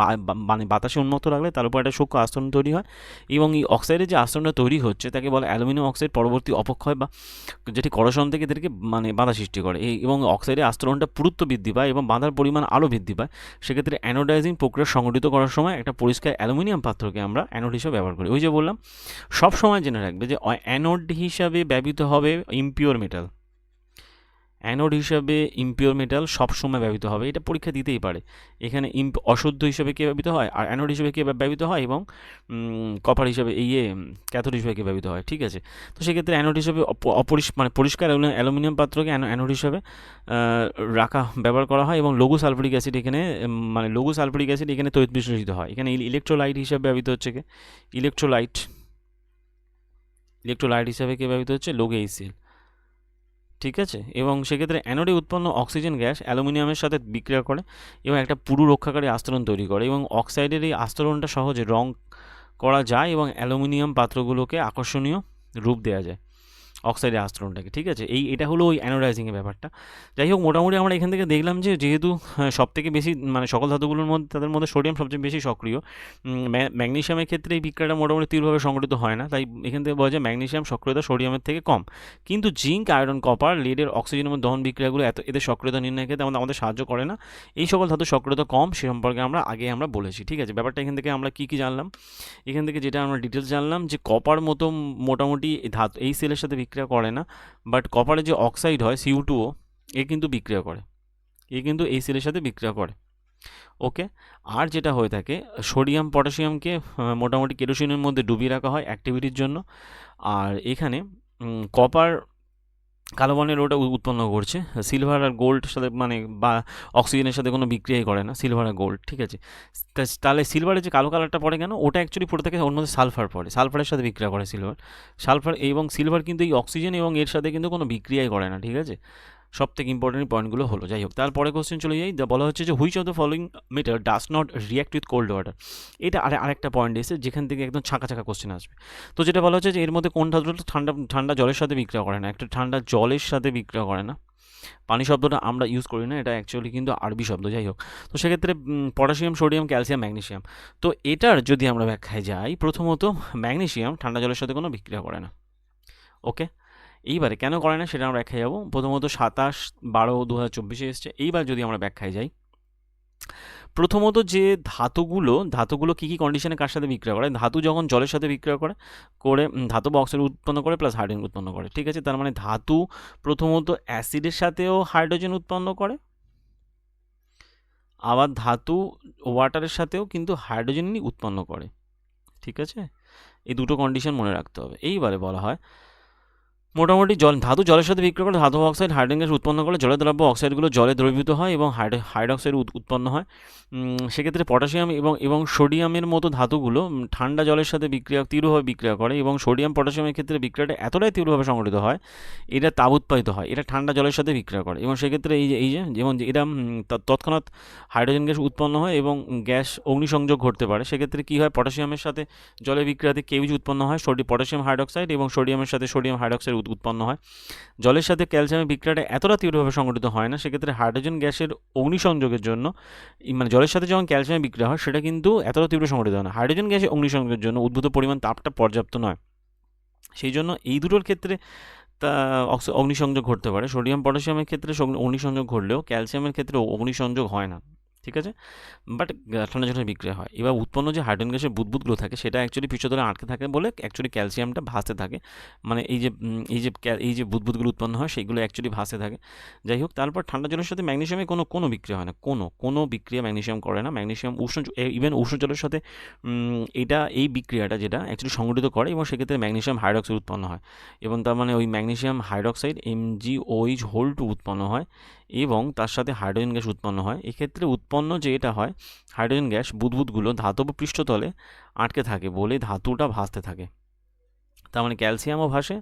মানে বাতাসে উন্মুক্ত রাখলে তার উপর একটা সূক্ষ্ম আস্তরণ তৈরি হয়, এবং এই অক্সাইডের যে আস্তরণটা তৈরি হচ্ছে তাকে বলে অ্যালুমিনিয়াম অক্সাইড পরবর্তী অপক্ষয়, বা যেটি করশন থেকে এদেরকে মানে বাধা সৃষ্টি করে। এবং অক্সাইডের আস্তরণটা পুরুত্ব বৃদ্ধি পায় এবং বাধার পরিমাণ আরও বৃদ্ধি পায়। সেক্ষেত্রে অ্যানোডাইজিং প্রক্রিয়া সংঘটিত করার সময় একটা পরিষ্কার অ্যালুমিনিয়াম পাত্রকে আমরা অ্যানোড হিসেবে ব্যবহার করি। ওই যে বললাম, সব সময় জেনে রাখবে যে অ্যানোড হিসাবে ব্যবহৃত হবে ইমপিওর মেটাল। অ্যানোড হিসাবে ইমপিওর মেটাল সবসময় ব্যবহৃত হবে, এটা পরীক্ষা দিতেই পারে। এখানে অশুদ্ধ হিসাবে কে ব্যবহৃত হয়, আর অ্যানোড হিসাবে কে ব্যবহৃত হয়, এবং কপার হিসাবে ক্যাথোড হিসাবে কে ব্যবহৃত হয়। ঠিক আছে, তো সেক্ষেত্রে অ্যানোড হিসাবে মানে পরিষ্কার অ্যালুমিনিয়াম পাত্রকে অ্যানোড হিসাবে ব্যবহার করা হয়। এবং লঘু সালফুরিক অ্যাসিড এখানে তড়িৎ বিশ্লেষিত হয়। এখানে ইলেকট্রোলাইট হিসাবে ব্যবহৃত হচ্ছে ইলেকট্রোলাইট হিসাবে কে ব্যবহৃত হচ্ছে, লৌহ HCl। ঠিক আছে, এবং সেক্ষেত্রে অ্যানোডে উৎপন্ন অক্সিজেন গ্যাস অ্যালুমিনিয়ামের সাথে বিক্রিয়া করে এবং একটা পুরু রক্ষাকারী আস্তরণ তৈরি করে, এবং অক্সাইডের এই আস্তরণটা সহজে রং করা যায় এবং অ্যালুমিনিয়াম পাত্রগুলোকে আকর্ষণীয় রূপ দেওয়া যায় অক্সাইডের আস্তরণটাকে। ঠিক আছে, এটা হলো ওই অ্যানোডাইজিংয়ের ব্যাপারটা। যাই হোক, মোটামুটি আমরা এখান থেকে দেখলাম যে যেহেতু সবথেকে বেশি মানে সকল ধাতুগুলোর মধ্যে তাদের মধ্যে সোডিয়াম সবচেয়ে বেশি সক্রিয়। ম্যাগনেসিয়ামের ক্ষেত্রে এই বিক্রিয়াটা মোটামুটি তীব্রভাবে সংঘটিত হয় না, তাই এখান থেকে বলা যায় ম্যাগনেসিয়াম সক্রিয়তা সোডিয়ামের থেকে কম। কিন্তু জিঙ্ক, আয়রন, কপার, লেডের অক্সিজেনের মধ্যে দহন বিক্রিয়াগুলো এদের সক্রিয়তা নির্ণয়ের ক্ষেত্রে আমাদের সাহায্য করে না। এই সকল ধাতুর সক্রিয়তা কম, সে সম্পর্কে আমরা বলেছি। ঠিক আছে, ব্যাপারটা এখান থেকে আমরা কী জানলাম, এখান থেকে যেটা আমরা ডিটেলস জানলাম যে কপার মতো মোটামুটি ধাতু এই সেলের সাথে বিক্রিয়া করে না, বাট কপারের যে অক্সাইড হয় CO2 এ কিন্তু বিক্রিয়া করে, কিন্তু এই সেলের সাথে বিক্রিয়া করে। ওকে, আর যেটা হয়ে থাকে সোডিয়াম পটাশিয়ামকে মোটামুটি কেরোসিনের মধ্যে ডুবিয়ে রাখা হয় অ্যাক্টিভিটির জন্য। আর এখানে কপার কালো বর্ণের ওটা উৎপন্ন করছে, সিলভার আর গোল্ড সাথে মানে বা অক্সিজেনের সাথে কোনো বিক্রিয়াই করে না সিলভার আর গোল্ড। ঠিক আছে, তাহলে সিলভারের যে কালো কালারটা পড়ে কেন, ওটা অ্যাকচুয়ালি পড়ে থাকে ওর মধ্যে সালফার পড়ে, সালফারের সাথে বিক্রিয়া করে সালফার এবং সিলভার কিন্তু এই অক্সিজেন এবং এর সাথে কিন্তু কোনো বিক্রিয়াই করে না। ঠিক আছে, সব থেকে ইম্পর্টেন্ট পয়েন্টগুলো হলো। যাই হোক, তারপরে কোশ্চেন চলে যাই, বলা হচ্ছে যে which of the following metal does not react with cold water. এটা আরেকটা পয়েন্ট এসে যেখান থেকে একদম ছাকা কোশ্চেন আসবে। তো যেটা বলা হচ্ছে যে এর মধ্যে কোন ধাতুটা ঠান্ডা জলের সাথে বিক্রিয়া করে না, একটা ঠান্ডা জলের সাথে বিক্রিয়া করে না। পানি শব্দটা আমরা ইউজ করি না, এটা অ্যাকচুয়ালি কিন্তু আরবি শব্দ। যাই হোক, তো সেক্ষেত্রে পটাশিয়াম, সোডিয়াম, ক্যালসিয়াম, ম্যাগনেসিয়াম। তো এটার যদি আমরা ব্যাখ্যায় যাই, প্রথমত ম্যাগনেসিয়াম ঠান্ডা জলের সাথে কোনো বিক্রিয়া করে না। ওকে, এইবারে কেন করে না সেটা আমরা ব্যাখ্যায় যাবো। প্রথমত 27/12/2024 এসছে। এইবার যদি আমরা ব্যাখ্যায় যাই, প্রথমত যে ধাতুগুলো কী কন্ডিশনে কার সাথে বিক্রিয়া করে, ধাতু যখন জলের সাথে বিক্রিয়া করে ধাতু বা অক্সাইড উৎপন্ন করে প্লাস হাইড্রোজেন উৎপন্ন করে। ঠিক আছে, তার মানে ধাতু প্রথমত অ্যাসিডের সাথেও হাইড্রোজেন উৎপন্ন করে, আবার ধাতু ওয়াটারের সাথেও কিন্তু হাইড্রোজেনই উৎপন্ন করে। ঠিক আছে, এই দুটো কন্ডিশন মনে রাখতে হবে। এইবারে বলা হয় মোটামুটি ধাতু জলের সাথে বিক্রিয়া করে ধাতু অক্সাইড হাইড্রোজেন গ্যাস উৎপন্ন করে, জলের দ্রব্য অক্সাইডগুলো জলে দ্রবীভূত হয় এবং হাইড্রোক্সাইড উৎপন্ন হয়। সেক্ষেত্রে পটাশিয়াম এবং সোডিয়ামের মতো ধাতুগুলো ঠান্ডা জলের সাথে তীব্রভাবে বিক্রিয়া করে, এবং সোডিয়াম পটাশিয়ামের ক্ষেত্রে বিক্রিয়াটা এতটাই তীব্রভাবে সংঘটিত হয় এটা তাপ উৎপাদিত হয়, এটা ঠান্ডা জলের সাথে বিক্রিয়া করে, এবং সেক্ষেত্রে যেমন এটা তৎক্ষণাৎ হাইড্রোজেন গ্যাস উৎপন্ন হয় এবং গ্যাস অগ্নিসংযোগ ঘটতে পারে। সেক্ষেত্রে কী হয়, পটাশিয়ামের সাথে জলের বিক্রিয়াতে কেউজ উৎপন্ন হয়, পটাশিয়াম হাইড্রোক্সাইড, এবং সোডিয়ামের সাথে সোডিয়াম হাইড্রোক্সাইড উৎপন্ন হয়। জলের সাথে ক্যালসিয়ামের বিক্রিয়াটা এতটা তীব্রভাবে সংঘটিত হয় না, সেক্ষেত্রে হাইড্রোজেন গ্যাসের অগ্নিসংযোগের জন্য মানে জলের সাথে যখন ক্যালসিয়ামের বিক্রিয়া হয় সেটা কিন্তু এতটা তীব্র সংঘটিত হয় না। হাইড্রোজেন গ্যাসের অগ্নিসংযোগের জন্য উদ্ভূত পরিমাণ তাপটা পর্যাপ্ত নয়, সেই জন্য এই দুটোর ক্ষেত্রে তা অগ্নিসংযোগ ঘটতে পারে। সোডিয়াম পটাশিয়ামের ক্ষেত্রে অগ্নিসংযোগ ঘটলেও ক্যালসিয়ামের ক্ষেত্রে অগ্নিসংযোগ হয় না। ঠিক আছে, বাট ঠান্ডা জলে বিক্রিয়া হয়। এবার উৎপন্ন যে হাইড্রোজেন গ্যাসের বুদবুদগুলো থাকে সেটা অ্যাকচুয়ালি পৃষ্ঠতলে আটকে থাকে বলে অ্যাকচুয়ালি ক্যালসিয়ামটা ভাসতে থাকে, মানে এই যে বুদবুদগুলো উৎপন্ন হয় সেইগুলো অ্যাকচুয়ালি ভাসতে থাকে। যাই হোক, তারপর ঠান্ডা জলের সাথে ম্যাগনেসিয়ামে কোনো বিক্রিয়া হয় না, কোনো বিক্রিয়া ম্যাগনেসিয়াম করে না। ম্যাগনেসিয়াম ইভেন উষ্ণ জলের সাথে এই বিক্রিয়াটা যেটা অ্যাকচুয়ালি সংগঠিত করে এবং সেক্ষেত্রে ম্যাগনেসিয়াম হাইড্রক্সাইড উৎপন্ন হয় এবং তার মানে ওই ম্যাগনেসিয়াম হাইড্রক্সাইড MgOH উৎপন্ন হয় এবং তার সাথে হাইড্রোজেন গ্যাস উৎপন্ন হয়। এক্ষেত্রে উৎপন্ন যে এটা হয় হাইড্রোজেন গ্যাস বুদবুদগুলো ধাতব পৃষ্ঠতলে আটকে থাকে বলে ধাতুটা ভাসতে থাকে। তার মানে ক্যালসিয়ামও ভাসে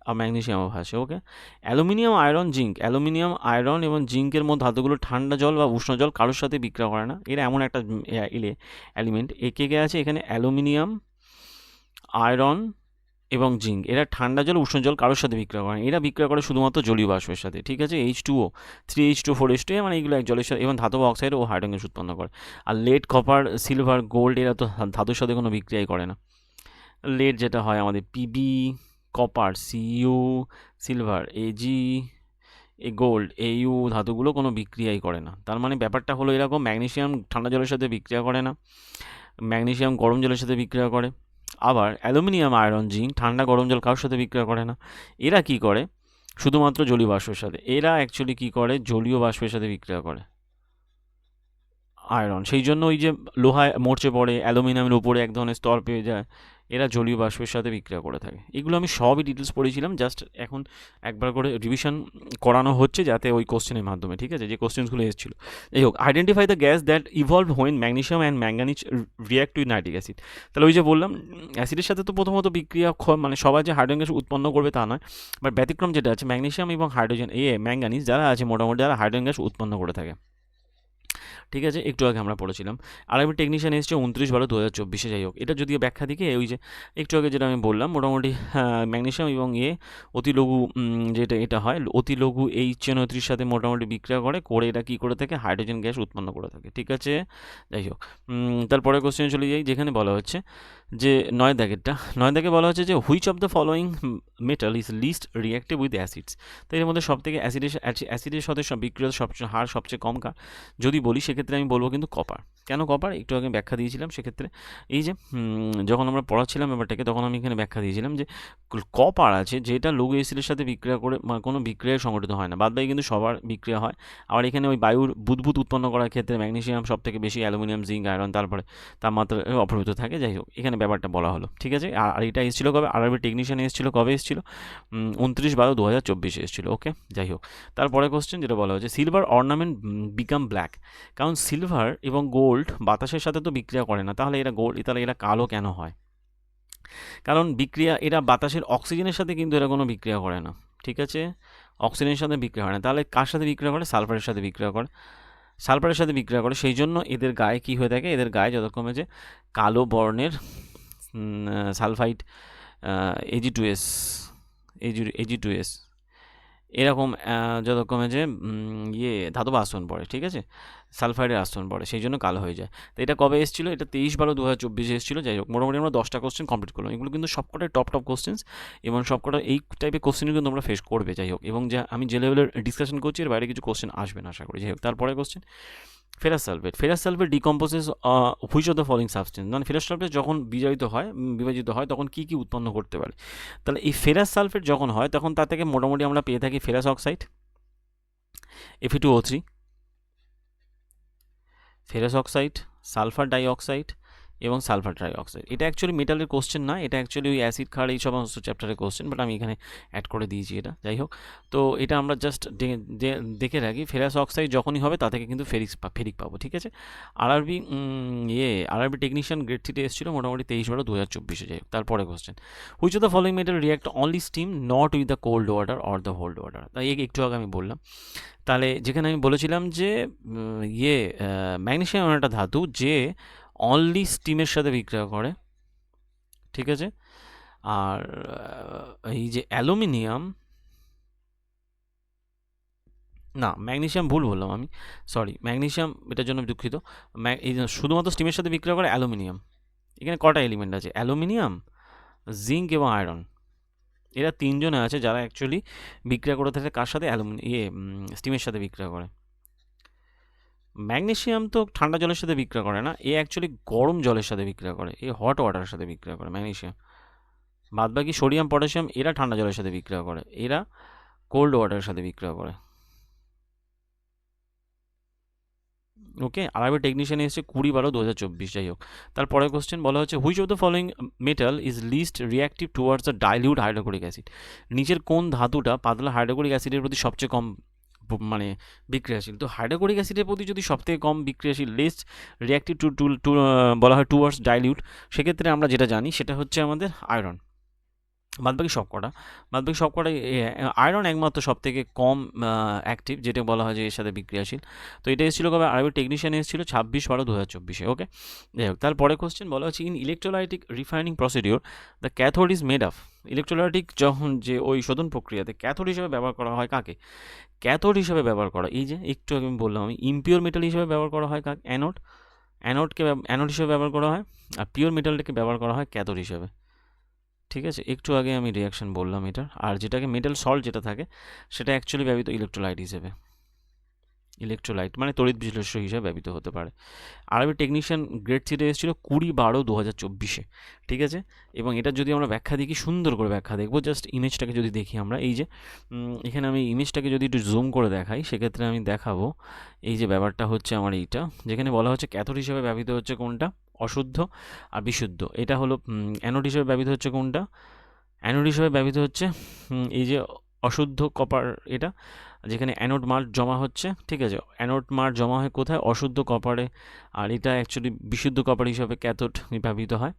আর ম্যাগনেসিয়ামও ভাসে। ওকে, অ্যালুমিনিয়াম আয়রন এবং জিঙ্কের মতো ধাতুগুলো ঠান্ডা জল বা উষ্ণ জল কারোর সাথে বিক্রিয়া করে না। এরা এমন একটা এলিমেন্ট কে আছে এখানে, অ্যালুমিনিয়াম, আয়রন এবং জিঙ্ক, এরা ঠান্ডা জল উষ্ণ জল কারোর সাথে বিক্রিয়া করে না। এরা বিক্রিয়া করে শুধুমাত্র জলীয় বাষ্পের সাথে। ঠিক আছে, H2O, 3H2, 4H2, মানে এগুলো এক জলের সাথে এবং ধাতব অক্সাইড ও হাইড্রোজেন গ্যাস উৎপন্ন করে। আর লেড, কপার, সিলভার, গোল্ড এরা তো ধাতুর সাথে কোনো বিক্রিয়াই করে না। লেড যেটা হয় আমাদের Pb, copper Cu, silver Ag, gold Au, ধাতুগুলো কোনো বিক্রিয়াই করে না। তার মানে ব্যাপারটা হলো এরকম, ম্যাগনেসিয়াম ঠান্ডা জলের সাথে বিক্রিয়া করে না, ম্যাগনেসিয়াম গরম জলের সাথে বিক্রিয়া করে। আবার অ্যালুমিনিয়াম, আয়রন, জিঙ্ক ঠান্ডা গরম জল কারোর সাথে বিক্রিয়া করে না। এরা কি করে শুধুমাত্র জলীয় বাষ্পের সাথে, এরা অ্যাকচুয়ালি কি করে জলীয় বাষ্পের সাথে বিক্রিয়া করে আয়রন। সেই জন্য ওই যে লোহায় মরচে পড়ে, অ্যালুমিনিয়ামের উপরে এক ধরনের স্তর পেয়ে যায়, এরা জলীয় বাষ্পের সাথে বিক্রিয়া করে থাকে। এগুলো আমি সবই ডিটেলস পড়েছিলাম, জাস্ট এখন একবার করে রিভিশন করানো হচ্ছে যাতে ওই কোশ্চেনের মাধ্যমে, ঠিক আছে, যে কোশ্চেনগুলো এসেছিলো। যাই হোক, identify the gas that evolve when magnesium and manganese react with nitric acid. তাহলে ওই যে বললাম অ্যাসিডের সাথে তো প্রথমত বিক্রিয়া মানে সবাই যে হাইড্রোজেন গ্যাস উৎপন্ন করবে তা নয়, বাট ব্যতিক্রম যেটা আছে ম্যাগনেসিয়াম এবং হাইড্রোজেন ম্যাঙ্গানিজ যারা আছে মোটামুটি যারা হাইড্রোজেন গ্যাস উৎপন্ন করে থাকে। ঠিক আছে, একটু আগে আমরা পড়েছিলাম। আরেকবার টেকনিশিয়ান এসছে 29/12/2024। যাই হোক, এটা যদি ব্যাখ্যা দিকে ওই যে একটু আগে যেটা আমি বললাম মোটামুটি ম্যাগনেসিয়াম এবং অতিলঘু যেটা এটা হয় অতিলঘু HNO3 সাথে মোটামুটি বিক্রিয়া করে এটা কী করে থাকে হাইড্রোজেন গ্যাস উৎপন্ন করে থাকে। ঠিক আছে, যাই হোক, তারপরে কোশ্চেনে চলে যাই, যেখানে বলা হচ্ছে যে 9 দাগে বলা হচ্ছে যে which of the following metal is least reactive with acids. তো এর মধ্যে সবথেকে অ্যাসিডের সাথে বিক্রিয়ার হার সবচেয়ে কম কার যদি বলি সেক্ষেত্রে আমি বলবো কিন্তু কপার। কেন কপার একটু আগে ব্যাখ্যা দিয়েছিলাম। সেক্ষেত্রে এই যে যখন আমরা পড়াচ্ছিলাম ব্যাপারটাকে তখন আমি এখানে ব্যাখ্যা দিয়েছিলাম যে কপার আছে যেটা লঘু অ্যাসিডের সাথে বিক্রিয়া করে কোনো বিক্রিয়ায় সংগঠিত হয় না, বাদবাকি কিন্তু সবার বিক্রিয়া হয়। আবার এখানে ওই বায়ুর বুদবুদ উৎপন্ন করার ক্ষেত্রে ম্যাগনেসিয়াম সব থেকে বেশি, অ্যালুমিনিয়াম, জিঙ্ক, আয়রন তারপরে তাপমাত্রা অপরিবর্তিত থাকে। যাই হোক, এখানে ব্যাপারটা বলা হলো। ঠিক আছে, আর এটা এসেছিল কবে, আরবি টেকনিশিয়ান এসেছিল কবে এসেছিল 29/12/2024 এসেছিল। ওকে, যাই হোক, তারপরে কোশ্চেন যেটা বলা হচ্ছে সিলভার অর্নামেন্ট বিকাম ব্ল্যাক। কারণ সিলভার এবং গোল্ড বাতাসের সাথে তো বিক্রিয়া করে না, তাহলে এরা কালো কেন হয়? কারণ এরা বাতাসের অক্সিজেনের সাথে কিন্তু এরা কোনো বিক্রিয়া করে না। ঠিক আছে, অক্সিজেনের সাথে বিক্রিয়া হয় না, তাহলে কার সাথে বিক্রিয়া করে? সালফারের সাথে বিক্রিয়া করে। সেই জন্য এদের গায়ে কি হয়ে থাকে, এদের গায়ে যতক্ষণে যে কালো বর্ণের সালফাইড Ag2S Ag2S এরকম যতক্ষণে যে ধাতব আস্তরণ পড়ে, ঠিক আছে, সালফাইডের আস্তরণ পড়ে, সেই জন্য কালো হয়ে যায়। তো এটা কবে এসেছিলো? এটা 23/12/2024 এসেছিলো। যাই হোক, মোটামুটি আমরা 10টা কোশ্চেন কমপ্লিট করলাম। এগুলো কিন্তু সবকটাই টপ কোশ্চেন্স এবং সবকটা এই টাইপের কোশ্চেনই কিন্তু তোমরা ফেস করবে। যাই হোক, এবং আমি যে লেভেলের ডিসকাশন করছি এর বাইরে কিছু কোশ্চেন আসবে না আশা করি। যাই হোক, তারপরে question ferrous sulphate decomposes which of the following substance. মানে ফেরাস সালফেট যখন বিভাজিত হয় তখন কি উৎপন্ন করতে পারে? তাহলে এই ফেরাস সালফেট যখন হয় তখন তার থেকে মোটামুটি আমরা পেয়ে থাকি ferrous oxide Fe2O3, ferrous oxide, sulphur dioxide এবং সালফার ট্রাইঅক্সাইড। এটা অ্যাকচুয়ালি মেটালের কোশ্চেন না, এটা অ্যাকচুয়ালি ওই অ্যাসিড ক্ষার এই সমস্ত চ্যাপ্টারের কোশ্চেন, বাট আমি এখানে অ্যাড করে দিয়েছি এটা। যাই হোক, তো এটা আমরা জাস্ট দেখে রাখি, ফেরাস অক্সাইড যখনই হবে তা থেকে কিন্তু ফেরিক পাবো। ঠিক আছে, আরআরবি টেকনিশিয়ান গ্রেড 3 এসেছিলো মোটামুটি 23/12/2024। যাই হোক, তারপরে question which of the following metal react only steam not with the cold water or the hold water. তাই একটু আগে আমি বললাম। তাহলে যেখানে আমি বলেছিলাম যে ম্যাগনেসিয়াম একটা ধাতু যে অনলি স্টিমের সাথে বিক্রিয়া করে, ঠিক আছে, আর এই যে অ্যালুমিনিয়াম, না ম্যাগনেসিয়াম ভুল বললাম আমি, সরি, ম্যাগনেসিয়াম এটার জন্য দুঃখিত। এই শুধুমাত্র স্টিমের সাথে বিক্রিয়া করে অ্যালুমিনিয়াম। এখানে কটা এলিমেন্ট আছে? অ্যালুমিনিয়াম, জিঙ্ক এবং আয়রন। এরা তিনজনে আছে যারা অ্যাকচুয়ালি বিক্রিয়া করে থাকে কার সাথে? স্টিমের সাথে বিক্রিয়া করে। ম্যাগনেসিয়াম তো ঠান্ডা জলের সাথে বিক্রিয়া করে না, এ অ্যাকচুয়ালি গরম জলের সাথে বিক্রিয়া করে, এ হট ওয়াটারের সাথে বিক্রিয়া করে ম্যাগনেসিয়াম। বাদবাকি সোডিয়াম পটাশিয়াম এরা ঠান্ডা জলের সাথে বিক্রিয়া করে, এরা কোল্ড ওয়াটারের সাথে বিক্রিয়া করে। ওকে, আরবি টেকনিশিয়ান এসেছে 20/12/2024, যাই হোক। তারপরে কোশ্চেন বলা হচ্ছে which of the following metal is least reactive towards the dilute hydrochloric acid. নিচের কোন ধাতুটা পাতলা হাইড্রোক্লোরিক অ্যাসিডের প্রতি সবচেয়ে কম মানে বিক্রিয়াশীল? তো হাইড্রোক্লোরিক অ্যাসিডের প্রতি যদি সবথেকে কম বিক্রিয়াশীল least reactive to to to বলা হয় টুয়ার্ডস ডাইলিউট, সেক্ষেত্রে আমরা যেটা জানি সেটা হচ্ছে আমাদের আয়রন। বাদবাকি সব কটা আয়রন একমাত্র সব থেকে কম অ্যাক্টিভ, যেটা বলা হয় যে এর সাথে বিক্রিয়াশীল। তো এটা এসেছিল কবে? আরবি টেকনিশিয়ান এসেছিল 26/12/2024। ওকে, যাই হোক। তারপরে কোশ্চেন বলা হচ্ছে in electrolytic refining procedure the cathode is made of. Electrolytic যখন যে ওই শোধন প্রক্রিয়াতে ক্যাথোড হিসেবে ব্যবহার করা হয় কাকে? ক্যাথোড হিসেবে ব্যবহার করা, এই যে একটু আগে আমি বললাম, আমি ইমপিওর মেটাল হিসেবে ব্যবহার করা হয় কাকে? অ্যানোড। অ্যানোড হিসেবে ব্যবহার করা হয়, আর পিওর মেটালটাকে ব্যবহার করা হয় ক্যাথোড হিসেবে। ঠিক আছে, একটু আগে আমি রিয়াকশন বললাম এটার। আর যেটাকে মেটাল সল্ট যেটা থাকে সেটা অ্যাকচুয়ালি ব্যবহৃত ইলেকট্রোলাইট হিসেবে, ইলেকট্রোলাইট মানে তড়িৎ বিশ্লেষ্য হিসেবে ব্যবহৃত হতে পারে। আরবি টেকনিশিয়ান গ্রেড সিটে এসেছিল 20/12/2024। ঠিক আছে, এবং এটা যদি আমরা ব্যাখ্যা দেখি, সুন্দর করে ব্যাখ্যা দেখবো। জাস্ট ইমেজটাকে যদি দেখি আমরা, এই যে এখানে আমি ইমেজটাকে যদি একটু জুম করে দেখাই, সেক্ষেত্রে আমি দেখাবো এই যে ব্যাপারটা হচ্ছে আমার এইটা, যেখানে বলা হচ্ছে ক্যাথোড হিসেবে ব্যবহৃত হচ্ছে কোনটা? অশুদ্ধ আর বিশুদ্ধ। এটা হলো অ্যানোড হিসেবে ব্যবহৃত হচ্ছে কোনটা? অ্যানোড হিসেবে ব্যবহৃত হচ্ছে এই যে অশুদ্ধ কপার, এটা যেখানে অ্যানোড মার্ক জমা হচ্ছে। ঠিক আছে, অ্যানোড মার্ক জমা হয় কোথায়? অশুদ্ধ কপারে। আর এটা অ্যাকচুয়ালি বিশুদ্ধ কপার হিসাবে ক্যাথোড ব্যবহৃত হয়,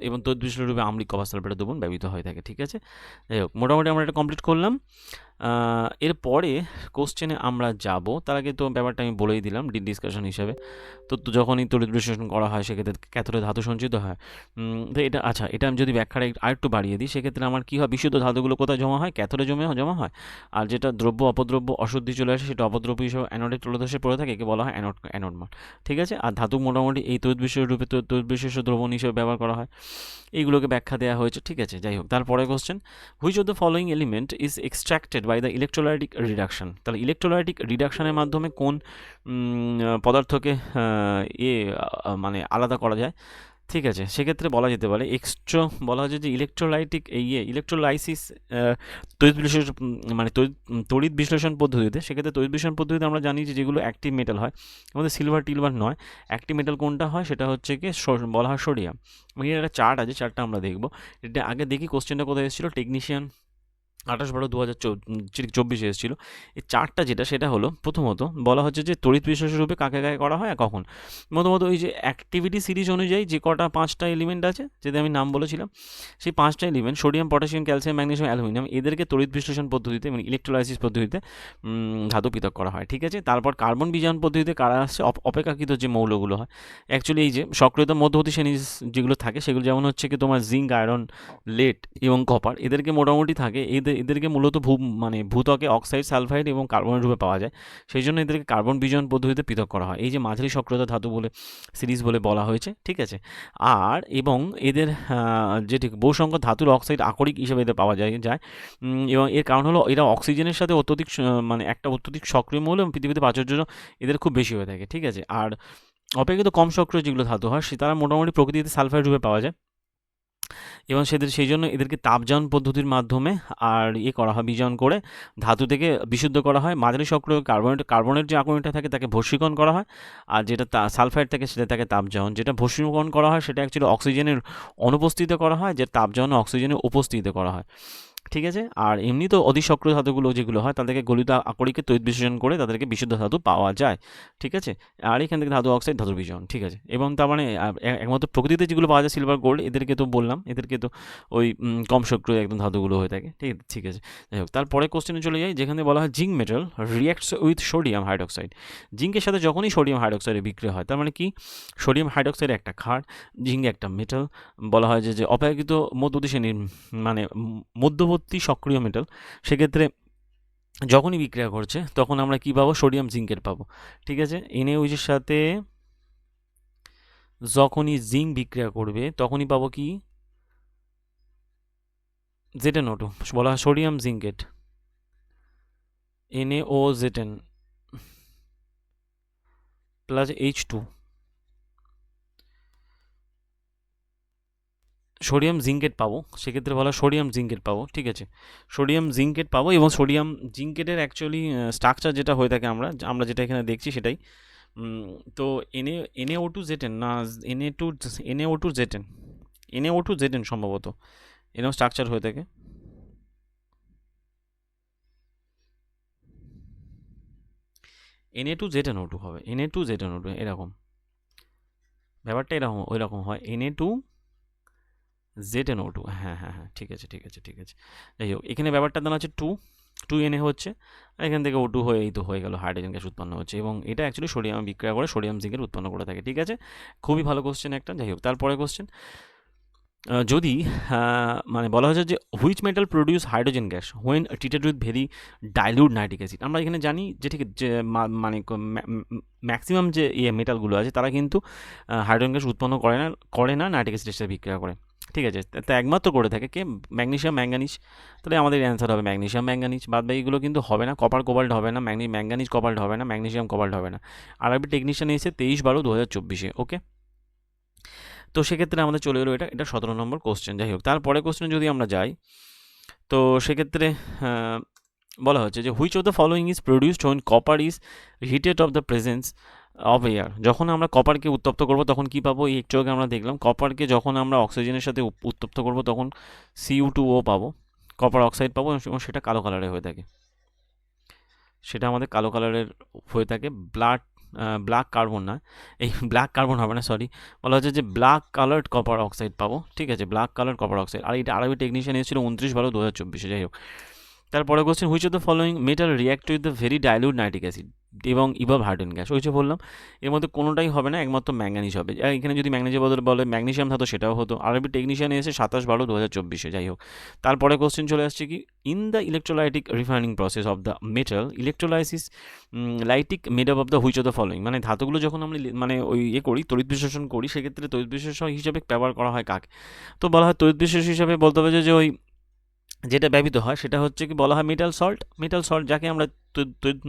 এবং তদ্বিশ্লেষ রূপে আম্লিক কপার সালফেটের দ্রবণ ব্যবহৃত হয়ে থাকে। ঠিক আছে, যাই হোক, মোটামুটি আমরা এটা কমপ্লিট করলাম। এরপরে কোশ্চেনে আমরা যাব, তার আগে তো ব্যাপারটা আমি বলেই দিলাম ডিসকাশন হিসাবে। তো যখনই তড়িৎ বিশ্লেষণ করা হয় সেক্ষেত্রে ক্যাথোডে ধাতু সঞ্চিত হয়। তো এটা আচ্ছা, এটা আমি যদি ব্যাখ্যাটা আরেকটু বাড়িয়ে দিই, সেক্ষেত্রে আমার কী হয়? বিশুদ্ধ ধাতুগুলো কোথায় জমা হয়? ক্যাথোডে জমা হয়। আর যেটা দ্রব্য অপদ্রব্য অশুদ্ধি চলে আসে, সেটা অপদ্রব্য হিসেবে অ্যানোডের তলদেশে পড়ে থাকে, একে বলা হয় অ্যানোড মান। ঠিক আছে, আর ধাতু মোটামুটি এই তড়িৎ বিশ্লেষ রূপে তড়িৎ বিশ্লেষ্য দ্রবণ হিসেবে ব্যবহার করা হয়। এইগুলোকে ব্যাখ্যা দেওয়া হয়েছে। ঠিক আছে, যাই হোক। তারপরে question which of the following element is extracted by the electrolytic reduction. তাহলে ইলেকট্রোলাইটিক রিডাকশনের মাধ্যমে কোন পদার্থকে মানে আলাদা করা যায়? ঠিক আছে, সেক্ষেত্রে বলা যেতে পারে বলা হচ্ছে যে ইলেকট্রোলাইসিস তড়িৎ বিশ্লেষণ মানে তড়িৎ বিশ্লেষণ পদ্ধতিতে। সেক্ষেত্রে তড়িৎ বিশ্লেষণ পদ্ধতিতে আমরা জানি যে যেগুলো অ্যাক্টিভ মেটাল হয়, আমাদের সিলভার টিলভার নয়, অ্যাক্টিভ মেটাল কোনটা হয়? সেটা হচ্ছে কি বলা হয় সোডিয়াম। এর একটা চার্ট আছে, চার্টটা আমরা দেখবো। এটা আগে দেখি কোশ্চেনটা কোথায় এসেছিলো। টেকনিশিয়ান 28/12/2024 এসেছিলো। এই চার্টটা যেটা, সেটা হলো প্রথমত বলা হচ্ছে যে তড়িৎ বিশ্লেষণ রূপে কাকে কাকে করা হয় আর কখন। প্রথমত ওই যে অ্যাক্টিভিটি সিরিজ অনুযায়ী যে কটা 5টা এলিমেন্ট আছে, যেটা আমি নাম বলেছিলাম, সেই 5টা element sodium potassium calcium magnesium aluminium, এদেরকে তড়িৎ বিশ্লেষণ পদ্ধতিতে মানে ইলেকট্রোলাইসিস পদ্ধতিতে ধাতু পৃথক করা হয়। ঠিক আছে, তারপর কার্বন বিজারণ পদ্ধতিতে কারা আসছে? অপেক্ষাকৃত যে মৌলগুলো হয়, অ্যাকচুয়ালি এই যে সক্রিয়তা মধ্যবর্তী শ্রেণী যেগুলো থাকে, সেগুলো যেমন হচ্ছে কি তোমার জিঙ্ক, আয়রন, লেড এবং কপার, এদেরকে মোটামুটি থাকে। এদেরকে মূলত মানে ভূত্বকে অক্সাইড, সালফাইড এবং কার্বনের রূপে পাওয়া যায়, সেই জন্য এদেরকে কার্বন বিজারণ পদ্ধতিতে পৃথক করা হয়। এই যে মাঝারি সক্রিয়তা ধাতু বলে সিরিজ বলে বলা হয়েছে। ঠিক আছে, আর এবং এদের যেটি বহু সংখ্যক ধাতুর অক্সাইড আকরিক হিসেবে এদের পাওয়া যায়। এবং এর কারণ হলো এরা অক্সিজেনের সাথে মানে একটা অত্যধিক সক্রিয় মৌল, এবং পৃথিবীতে প্রাচুর্য এদের খুব বেশি হয়ে থাকে। ঠিক আছে, আর অপেক্ষিত কম সক্রিয় যেগুলো ধাতু হয় তারা মোটামুটি প্রকৃতিতে সালফাইড রূপে পাওয়া যায়, এবং সেই জন্য এদেরকে তাপজান পদ্ধতির মাধ্যমে আর করা হয়, বিজারণ করে ধাতু থেকে বিশুদ্ধ করা হয়। মাঝারি সক্রিয় কার্বনের যে আকরিকটা থাকে তাকে ভস্মীকরণ করা হয়, আর যেটা সালফাইড থাকে সেটা তাকে তাপজান। যেটা ভস্মীকরণ করা হয় সেটা অ্যাকচুয়ালি অক্সিজেনের অনুপস্থিতিতে করা হয়, যে তাপজান অক্সিজেনের উপস্থিতিতে করা হয়। ঠিক আছে, আর এমনি তো অতি সক্রিয় ধাতুগুলো যেগুলো হয় তাদেরকে গলিত আকরিকে তড়িৎ বিশ্লেষণ করে তাদেরকে বিশুদ্ধ ধাতু পাওয়া যায়। ঠিক আছে, আর এখান থেকে ধাতু অক্সাইড, ধাতু বিজারণ। ঠিক আছে, এবং তার মানে একমাত্র প্রকৃতিতে যেগুলো পাওয়া যায় সিলভার গোল্ড, এদেরকে তো বললাম, এদেরকে তো ওই কম সক্রিয় একদম ধাতুগুলো হয়ে থাকে। ঠিক আছে, যাই হোক। তারপরে কোশ্চেনে চলে যাই, যেখানে বলা হয় zinc metal reacts with sodium hydroxide. জিঙ্কের সাথে যখনই সোডিয়াম হাইড্রোক্সাইডের বিক্রিয়া হয়, তার মানে কি? সোডিয়াম হাইড্রোক্সাইড একটা ক্ষার, জিঙ্ক একটা মেটাল। বলা হয় যে অপেক্ষিত মধ্যবর্তী শ্রেণীর মানে মধ্যবর্তী সক্রিয় মেটাল, সেক্ষেত্রে যখনই বিক্রিয়া করছে তখন আমরা কি পাবো? সোডিয়াম জিঙ্কের পাবো। ঠিক আছে, NaOH এর সাথে যখনই জিঙ্ক বিক্রিয়া করবে তখনই পাবো কি? ZnO2, বলা হয় sodium জিঙ্কেট, NaOZN। Plus H2, sodium জিঙ্কেট পাবো, সেক্ষেত্রে বলা সোডিয়াম জিঙ্কেট পাবো, ঠিক আছে, সোডিয়াম জিঙ্কেট পাবো। এবং সোডিয়াম জিঙ্কেটের অ্যাকচুয়ালি স্ট্রাকচার যেটা হয়ে থাকে আমরা যেটা এখানে দেখছি সেটাই। তো Na2Zn না Na2Zn Na2Zn সম্ভবত এরকম স্ট্রাকচার হয়ে থাকে। Na2ZnO2 হবে, Na2ZnO2 এরকম ব্যাপারটা, এরকম ওই রকম হয়, Na2ZnO2, হ্যাঁ হ্যাঁ হ্যাঁ, ঠিক আছে ঠিক আছে ঠিক আছে। যাই হোক, এখানে ব্যাপারটা দাঁড়া হচ্ছে 2 Na হচ্ছে, আর এখান থেকে O2 হয়ে এই তো হয়ে গেল, হাইড্রোজেন গ্যাস উৎপন্ন হচ্ছে, এবং এটা অ্যাকচুয়ালি সোডিয়াম বিক্রিয়া করে সোডিয়াম জিঙ্কেট উৎপন্ন করে থাকে, ঠিক আছে। খুবই ভালো কোশ্চেন একটা। যাই হোক, তারপরে কোশ্চেন, যদি মানে বলা হয়েছে যে which metal produce hydrogen gas when treated with very dilute nitric acid. আমরা এখানে জানি যে ঠিক যে মানে ম্যাক্সিমাম যে মেটালগুলো আছে তারা কিন্তু হাইড্রোজেন গ্যাস উৎপন্ন করে না নাইট্রিক অ্যাসিডের সাথে বিক্রিয়া করে, ঠিক আছে। তা একমাত্র করে থাকে কে? Magnesium manganese. তাহলে আমাদের অ্যান্সার হবে ম্যাগনেসিয়াম ম্যাঙ্গানিজ। বাদ বাকিগুলো কিন্তু হবে না, কপার কোবাল্ট হবে না, ম্যাঙ্গানিজ কোবাল্ট হবে না, ম্যাগনেসিয়াম কোবাল্ট হবে না। আরবি টেকনিশিয়ান এসে 23/12/2024, ওকে। তো সেক্ষেত্রে আমাদের চলে এলো এটা 17 নম্বর কোশ্চেন। যাই হোক, তারপরে কোশ্চেন যদি আমরা যাই, তো সেক্ষেত্রে বলা হচ্ছে যে which of the following is produced when copper is heated of the presence of air. যখন আমরা কপারকে উত্তপ্ত করব তখন কি পাবো? এই একটু আগে আমরা দেখলাম, কপারকে যখন আমরা অক্সিজেনের সাথে উত্তপ্ত করব তখন Cu2O পাবো, কপার অক্সাইড পাবো, এবং সেটা কালো কালারের হয়ে থাকে, সেটা আমাদের কালো কালারের হয়ে থাকে। ব্ল্যাক কার্বন না, এই ব্ল্যাক কার্বন হবে না, সরি, বলা হচ্ছে যে ব্ল্যাক কালার্ড কপার অক্সাইড পাবো, ঠিক আছে, ব্ল্যাক কালার্ড কপার অক্সাইড। আর এটা আরবি টেকনিশিয়ান এসেছিল 29/12/2024। যাই হোক, তারপরে question, which of the following metal react with the very dilute nitric acid এবং ইভাব হাইড্রোজেন গ্যাস। ওই যে বললাম, এর মধ্যে কোনোটাই হবে না, একমাত্র ম্যাঙ্গানিজ হবে। এখানে যদি ম্যাঙ্গানিজের বদলে বলে ম্যাগনেসিয়াম থাকতো সেটাও হতো। আরবি টেকনিশিয়ান এসে 27/12/2024। যাই হোক, তারপরে কোশ্চেন চলে আসছে কি, in the electrolytic refining process of the metal electrolysis lytic made up of the which of the following. মানে ধাতুগুলো যখন আমরা মানে ওই করি, তড়িৎ বিশ্লেষণ করি, সেক্ষেত্রে তড়িৎ বিশ্লেষণ হিসাবে ব্যবহার করা হয় কাকে? তো বলা হয় তড়িৎ বিশ্লেষণ হিসাবে বলতে হবে যে ওই যেটা ব্যবহৃত হয় সেটা হচ্ছে কি, বলা হয় মেটাল সল্ট, যাকে আমরা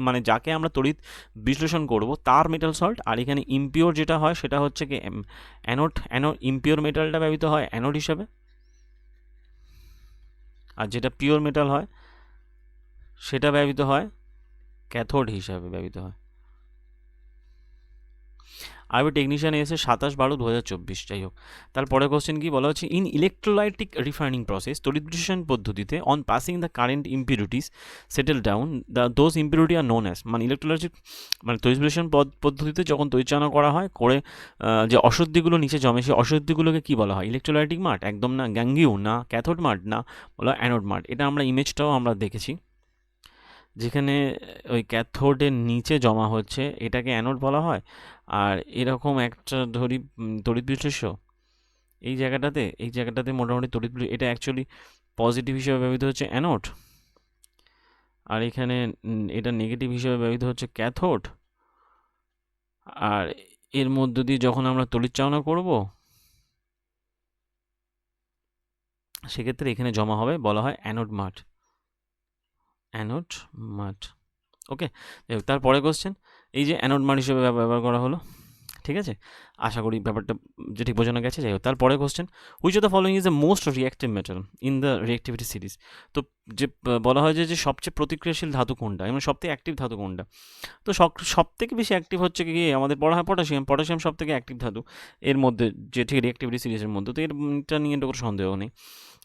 মানে যাকে আমরা তড়িৎ বিশ্লেষণ করব তার মেটাল সল্ট। আর এখানে ইমপিওর যেটা হয় সেটা হচ্ছে কি অ্যানোড ইমপিওর মেটালটা ব্যবহৃত হয় অ্যানোড হিসাবে, আর যেটা পিওর মেটাল হয় সেটা ব্যবহৃত হয় ক্যাথোড হিসাবে ব্যবহৃত হয়। আরবি টেকনিশিয়ান এসে 27/12/2024। যাই হোক, তারপরে কোশ্চেন কি বলা হচ্ছে, ইন ইলেকট্রোলাইটিক রিফাইনিং প্রসেস তড়িৎ বিশ্লেষণ পদ্ধতিতে on passing the current impurities settle down those impurity are known as. মানে ইলেকট্রোলাইটিক মানে তড়িৎ বিশ্লেষণ পদ্ধতিতে যখন তড়িৎচালনা করা হয় করে যে অশুদ্ধিগুলো নিচে জমে, সেই অশুদ্ধিগুলোকে কী বলা হয়? ইলেকট্রোলাইটিক মাঠ, একদম না গ্যাঙ্গিউ, না ক্যাথোড মাঠ, না বলা অ্যানোড মাঠ। এটা আমরা ইমেজটাও আমরা দেখেছি, যেখানে ওই ক্যাথোডের নিচে জমা হচ্ছে, এটাকে অ্যানোড বলা হয়। আর এরকম একটা তড়িৎ বিশ্লেষ্য এই জায়গাটাতে মোটামুটি এটা অ্যাকচুয়ালি পজিটিভ হিসেবে ব্যবহৃত হচ্ছে অ্যানোড, আর এখানে এটা নেগেটিভ হিসেবে ব্যবহৃত হচ্ছে ক্যাথোড। আর এর মধ্য দিয়ে যখন আমরা তড়িৎচালনা করব সেক্ষেত্রে এখানে জমা হবে, বলা হয় অ্যানোড মাঠ। ওকে। তারপরে কোশ্চেন, এই যে অ্যানোড মাঠ হিসেবে ব্যবহার করা হলো, ঠিক আছে, আশা করি ব্যাপারটা যে ঠিক বোঝানো গেছে। যাই হোক, তারপরে question, which of the following is the most reactive metal in the reactivity series. তো যে বলা হয় যে সবচেয়ে প্রতিক্রিয়াশীল ধাতু কোনটা, এবং সবথেকে অ্যাক্টিভ ধাতু কোনটা? তো সব থেকে বেশি অ্যাক্টিভ হচ্ছে কি আমাদের পড়া হয় পটাশিয়াম সব থেকে অ্যাক্টিভ ধাতু এর মধ্যে, যে ঠিক রিঅ্যাক্টিভিটি সিরিজের মধ্যে। তো এটা নিয়ে কোনো সন্দেহ নেই।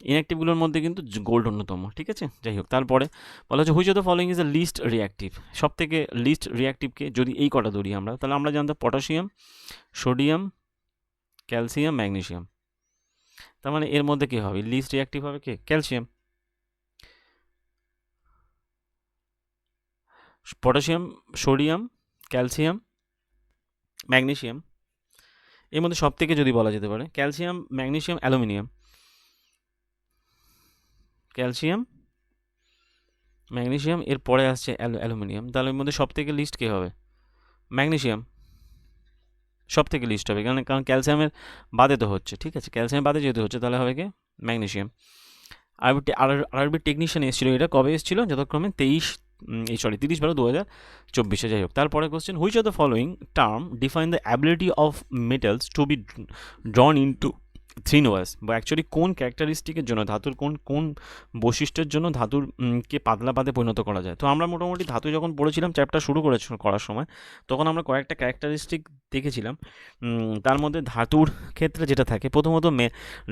ইনঅ্যাক্টিভগুলোর মধ্যে কিন্তু গোল্ড অন্যতম, ঠিক আছে। যাই হোক, তারপরে বলা হচ্ছে which of the following is the least reactive. সব থেকে লিস্ট রিঅ্যাক্টিভকে যদি এই কটা ধরি আমরা, তাহলে আমরা জানতাম পটাশিয়াম, সোডিয়াম, ক্যালসিয়াম, ম্যাগনেসিয়াম। তার মানে এর মধ্যে কী হবে? লিস্ট রিঅ্যাক্টিভ হবে কে? Calcium. Potassium, sodium, calcium, magnesium, এর মধ্যে সব থেকে যদি বলা যেতে পারে calcium, magnesium, aluminium, calcium, magnesium, এর পরে আসছে অ্যালুমিনিয়াম। তাহলে এর মধ্যে সব থেকে লিস্ট কে হবে? ম্যাগনেসিয়াম সব থেকে লিস্ট হবে, কারণ ক্যালসিয়ামের বাদে তো হচ্ছে, ঠিক আছে, ক্যালসিয়ামের বাদে যেহেতু হচ্ছে তাহলে হবে কি? ম্যাগনেসিয়াম। আরবি টেকনিশিয়ান এসেছিলো, এটা কবে এসেছিলো? যথাক্রমে সরি 30/12/2024 যাই হোক। তারপরে question, which of the following term define the ability of metals to be drawn into thin wires, বা অ্যাকচুয়ালি কোন ক্যারেক্টারিস্টিকের জন্য ধাতুর কোন বৈশিষ্ট্যের জন্য ধাতুর কে পাতলা পাতে পরিণত করা যায়। তো আমরা মোটামুটি ধাতু যখন পড়েছিলাম চ্যাপ্টার শুরু করার সময়, তখন আমরা কয়েকটা ক্যারেক্টারিস্টিক দেখেছিলাম। তার মধ্যে ধাতুর ক্ষেত্রে যেটা থাকে প্রথমত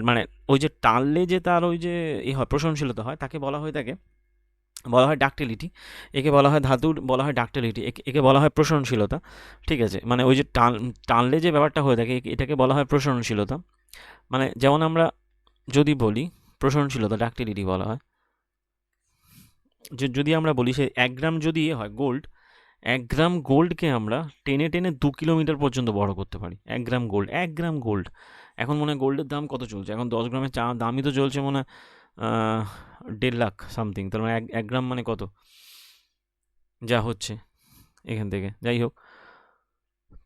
মানে ওই যে টানলে যে তার ওই যে হয় প্রশনশীলতা হয়, তাকে বলা হয় ডাক্টিলিটি। একে বলা হয় বলা হয় ডাক্টিলিটি, একে বলা হয় প্রশনশীলতা। ঠিক আছে, মানে ওই যে টানলে যে ব্যাপারটা হয়ে থাকে এটাকে বলা হয় প্রশনশীলতা। মানে যেমন আমরা যদি বলি প্রশনশীলতা, ডাক্টিলিটি বলা হয়। যদি আমরা বলি সে 1 গ্রাম যদি হয় গোল্ড, 1 গ্রাম গোল্ডকে আমরা টেনে 2 কিলোমিটার পর্যন্ত বড় করতে পারি। 1 গ্রাম গোল্ড। এখন মনে হয় গোল্ডের দাম কত চলছে? এখন 10 গ্রামের দামই তো চলছে মনে হয় 1.5 লাখ সামথিং। তার মানে 1 গ্রাম মানে কত যা হচ্ছে এখান থেকে, যাই হোক।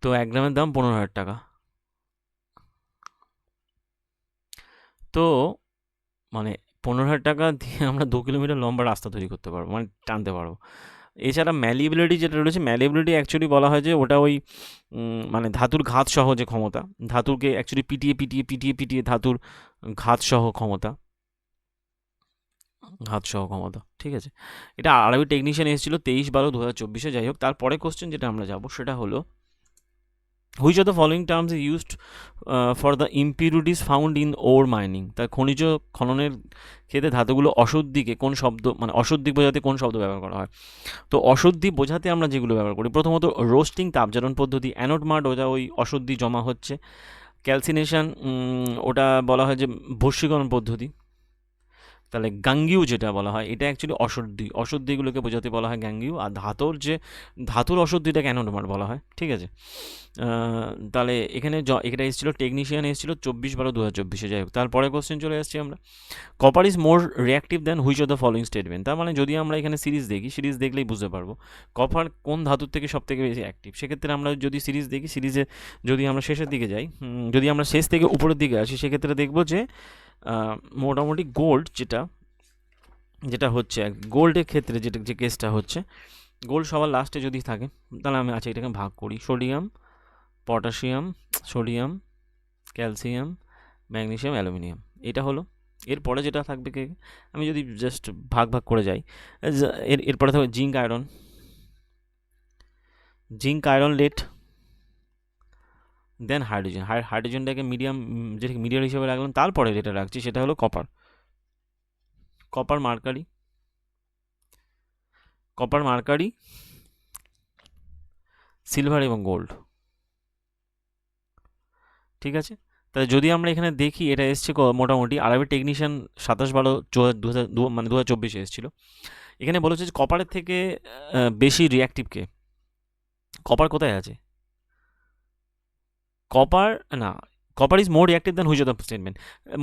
তো 1 গ্রামের দাম 15,000 টাকা। তো মানে 15,000 টাকা দিয়ে আমরা 2 কিলোমিটার লম্বা রাস্তা তৈরি করতে পারবো, মানে টানতে পারবো। এছাড়া ম্যালিএবিলিটি যেটা রয়েছে, ম্যালিএবিলিটি অ্যাকচুয়ালি বলা হয় যে ওটা ওই মানে ধাতুর ঘাত সহ যে ক্ষমতা, ধাতুকে অ্যাকচুয়ালি পিটিয়ে ধাতুর ঘাত সহ ক্ষমতা। ঠিক আছে, এটা আরবি টেকনিশিয়ান এসেছিল 23/12/2024। যাই হোক, তারপরে কোশ্চেন যেটা আমরা যাবো সেটা হলো, which of the following terms is used for the impurities found in or mining. তার খনিজ খননের ক্ষেত্রে ধাতুগুলো অশুদ্ধিকে কোন শব্দ, মানে অশুদ্ধি বোঝাতে কোন শব্দ ব্যবহার করা হয়? তো অশুদ্ধি বোঝাতে আমরা যেগুলো ব্যবহার করি, প্রথমত রোস্টিং তাপজারণ পদ্ধতি, অ্যানোড মাড, ওটা ওই অশুদ্ধি জমা হচ্ছে। ক্যালসিনেশন, ওটা বলা হয় যে বশীকরণ পদ্ধতি। তাহলে গাঙ্গিউ যেটা বলা হয় এটা অ্যাকচুয়ালি অশুদ্ধিগুলোকে বোঝাতে বলা হয় গাঙ্গিউ। আর ধাতুর অশুদ্ধিটাকে অ্যানোড মাড বলা হয়। ঠিক আছে, তাহলে এখানে এটা এসেছিল টেকনিশিয়ান এসেছিল 24/12/2024। যাই হোক, তারপরে কোশ্চেন চলে আসছি আমরা, copper is more reactive than which of the following statement. তার মানে যদি আমরা এখানে সিরিজ দেখলেই বুঝতে পারবো কপার কোন ধাতুর থেকে সব থেকে বেশি অ্যাক্টিভ। সেক্ষেত্রে আমরা যদি সিরিজ দেখি, সিরিজে যদি আমরা শেষের দিকে যাই, যদি আমরা শেষ থেকে উপরের দিকে আসি, সেক্ষেত্রে দেখবো যে মোটামুটি গোল্ড যেটা হচ্ছে গোল্ডের ক্ষেত্রে যে কেসটা হচ্ছে, গোল্ড সবার লাস্টে যদি থাকে, তাহলে আমি এটাকে ভাগ করি, sodium, potassium, sodium, calcium, magnesium, aluminium. এটা হলো। এরপরে যেটা থাকবে আমি যদি জাস্ট ভাগ করে যাই, এরপরে থাকবে জিঙ্ক আয়রন, লেড, দেন হাইড্রোজেনটাকে যেটা মিডিয়ার হিসেবে রাখলাম। তারপরে যেটা রাখছি সেটা হলো কপার, মার্কারি, সিলভার এবং গোল্ড। ঠিক আছে, তাহলে যদি আমরা এখানে দেখি, এটা এসছে মোটামুটি আরবি টেকনিশিয়ান 27/12/2024 এসেছিল। এখানে বলেছে যে কপারের থেকে বেশি রিয়াক্টিভকে, কপার কোথায় আছে? Copper is more reactive than which of the statement.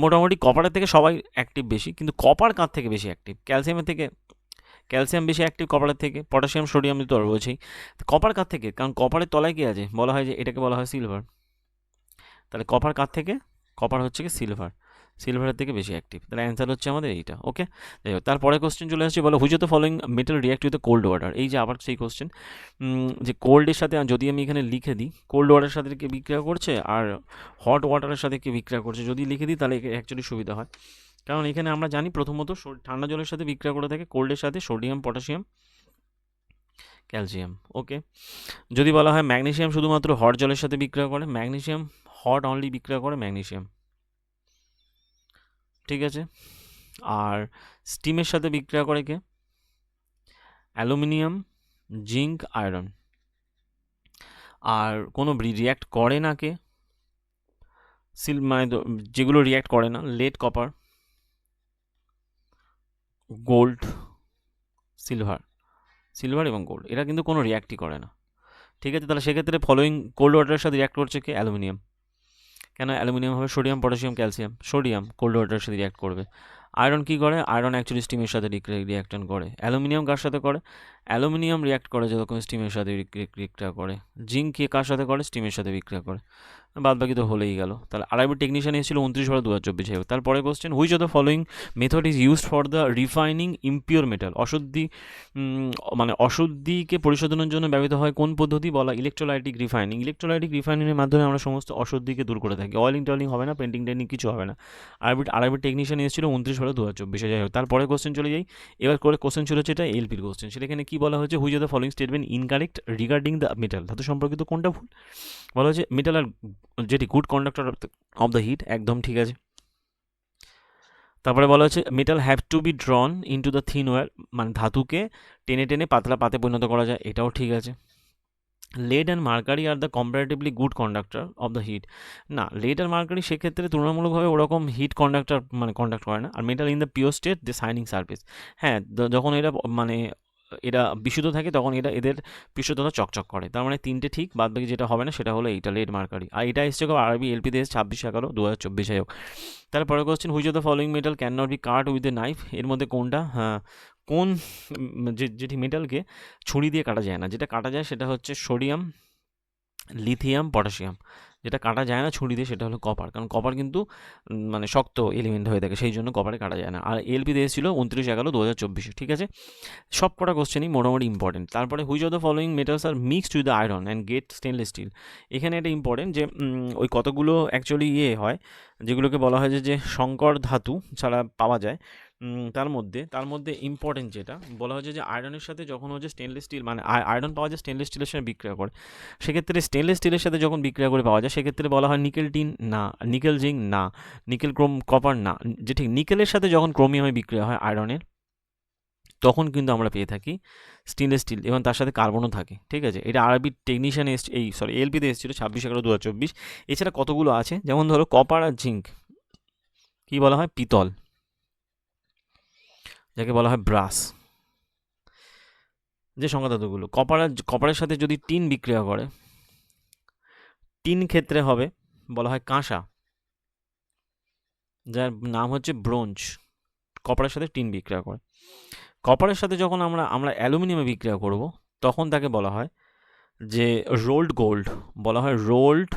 মোটামুটি কপারের থেকে সবাই অ্যাক্টিভ বেশি, কিন্তু কপার কার থেকে বেশি অ্যাক্টিভ? ক্যালসিয়াম বেশি অ্যাক্টিভ কপারের থেকে, পটাশিয়াম, সোডিয়াম তো রয়েছেই। কপার কার থেকে? কারণ কপারের তলায় কি আছে, বলা হয় যে এটাকে বলা হয় সিলভার। তাহলে কপার কার থেকে? কপার হচ্ছে কি সিলভারের থেকে বেশি অ্যাক্টিভ। তাহলে অ্যান্সার হচ্ছে আমাদের এইটা। ওকে, যাই হোক, তারপরে কোশ্চেন চলে আসছে, বলো which of the following metal react with cold water. এই যে আবার সেই কোশ্চেন, যে কোল্ডের সাথে যদি আমি এখানে লিখে দিই, কোল্ড ওয়াটারের সাথে কে বিক্রিয়া করছে আর হট ওয়াটারের সাথে কে বিক্রিয়া করছে, যদি লিখে দিই তাহলে অ্যাকচুয়ালি সুবিধা হয়। কারণ এখানে আমরা জানি প্রথমত ঠান্ডা জলের সাথে বিক্রিয়া করে থাকে কোল্ডের সাথে সোডিয়াম, পটাশিয়াম, ক্যালসিয়াম। ওকে, যদি বলা হয় ম্যাগনেসিয়াম শুধুমাত্র হট জলের সাথে বিক্রিয়া করে, ম্যাগনেসিয়াম হট অনলি বিক্রিয়া করে ম্যাগনেসিয়াম। ঠিক আছে, আর স্টিমের সাথে বিক্রিয়া করে কে? Aluminium, zinc, iron. আর কোনো রিয়্যাক্ট করে না কে? মানে যেগুলো রিয়্যাক্ট করে না, লেড, কপার, গোল্ড, সিলভার এবং গোল্ড, এরা কিন্তু কোনো রিয়্যাক্টই করে না। ঠিক আছে, তাহলে সেক্ষেত্রে ফলোয়িং কোল্ড ওয়াটারের সাথে রিয়্যাক্ট করছে কে? অ্যালুমিনিয়াম। কেন অ্যালুমিনিয়াম হবে? Sodium, potassium, calcium. Sodium cold ওয়াটারের সাথে রিয়্যাক্ট করবে। আয়রন কি করে? আয়রন অ্যাকচুয়ালি স্টিমের সাথে রিয়াকশন করে। অ্যালুমিনিয়াম কার সাথে করে? অ্যালুমিনিয়াম রিয়্যাক্ট করে যখন স্টিমের সাথে বিক্রিয়া করে। জিঙ্ক কার সাথে করে? স্টিমের সাথে বিক্রিয়া করে। বাদ বাকি তো হলেই গেল। তাহলে আরআইবি টেকনিশিয়ান এসেছিল 29/12/2024। তারপরে question, which of the following method is used for the refining impure metal? মানে অশুদ্ধিকে পরিশোধনের জন্য ব্যবহৃত হয় কোন পদ্ধতি? বলা ইলেকট্রোলাইটিক রিফাইনিং। ইলেকট্রোলাইটিক রিফাইনিংয়ের মাধ্যমে আমরা সমস্ত অশুদ্ধিকে দূর করে থাকি। অয়েলিং টয়েলিং হবে না, পেন্টিং টেন্টিং কিছু হবে না। আরআইবি টেকনিশিয়ান এসেছিল 29/12/2024। যাই হোক, তারপরে কোশ্চেন চলে যাই। এবার করে কোশ্চেন ছিল হচ্ছে এটা এলপির কোশ্চেন। সেখানে কি বলা হয়েছে? Which of the following statement incorrect regarding the metal? ধাতু সম্পর্কিত কোনটা ভুল? বলা হচ্ছে মেটাল আর যেটি good conductor of the heat, একদম ঠিক আছে। তারপরে বলা হচ্ছে metal have to be drawn into the thin wire, মানে ধাতুকে টেনে টেনে পাতলা পাতে পরিণত করা যায়, এটাও ঠিক আছে। Lead and mercury are the comparatively good conductor of the heat, না লেড আর মার্কারি সেক্ষেত্রে তুলনামূলকভাবে ওরকম হিট কন্ডাক্টর মানে কন্ডাক্ট করে না। আর metal in the pure state the shining surface, হ্যাঁ যখন এরা মানে এরা বিশুদ্ধ থাকে তখন এদের পৃষ্ঠতলা চকচক করে। তার মানে তিনটে ঠিক, বাদ বাকি যেটা হবে না সেটা হলো এইটা লেড মার্কারি। আর এটা এসছে আরবি এলপিতে 26/11/2024। হোক। তারপরে question, which of the following metal can not be cut with a knife? এর মধ্যে কোনটা? হ্যাঁ, কোন যেটি মেটালকে ছুরি দিয়ে কাটা যায় না? যেটা কাটা যায় সেটা হচ্ছে সোডিয়াম, লিথিয়াম, পটাশিয়াম। যেটা কাটা যায় না ছুরি দিয়ে সেটা হলো কপার, কারণ কপার কিন্তু মানে শক্ত এলিমেন্ট হয়ে থাকে, সেই জন্য কপারে কাটা যায় না। আর এলপি দিয়ে ছিল 29/11/2024। ঠিক আছে, সব কটা কোশ্চেনই মোটামুটি ইম্পর্টেন্ট। তারপরে which of the following metals are mixed with the iron and get stainless steel? এখানে এটা ইম্পর্টেন্ট যে ওই কতগুলো অ্যাকচুয়ালি হয়, যেগুলোকে বলা হয় যে সংকর ধাতু ছাড়া পাওয়া যায়। তার মধ্যে ইম্পর্টেন্ট যেটা বলা হচ্ছে যে আয়রনের সাথে যখন হচ্ছে স্টেনলেস স্টিল, মানে আয়রন পাওয়া যায় স্টেনলেস স্টিলের সাথে বিক্রিয়া করে, সেক্ষেত্রে স্টেনলেস স্টিলের সাথে যখন বিক্রিয়া করে পাওয়া যায় সেক্ষেত্রে বলা হয় নিকেল টিন না, নিকেল জিঙ্ক না, নিকেল কপার না। যে ঠিক নিকেলের সাথে যখন ক্রোমিয়ামে বিক্রিয়া হয় আয়রনের, তখন কিন্তু আমরা পেয়ে থাকি স্টেনলেস স্টিল, এবং তার সাথে কার্বনও থাকে। ঠিক আছে, এটা আরবি টেকনিশিয়ান এলপিতে এসেছিল 26/11/2024। এছাড়া কতগুলো আছে, যেমন ধরো কপার আর জিঙ্ক কি বলা হয়? পিতল, যাকে বলা হয় ব্রাস। যে সংখ্যা ধাতুগুলো কপারের সাথে যদি টিন বিক্রিয়া করে, টিন ক্ষেত্রে হবে বলা হয় কাঁসা, যার নাম হচ্ছে ব্রোঞ্জ। কপারের সাথে টিন বিক্রিয়া করে। কপারের সাথে যখন আমরা অ্যালুমিনিয়ামে বিক্রিয়া করব, তখন তাকে বলা হয় যে রোল্ড গোল্ড, বলা হয় রোল্ড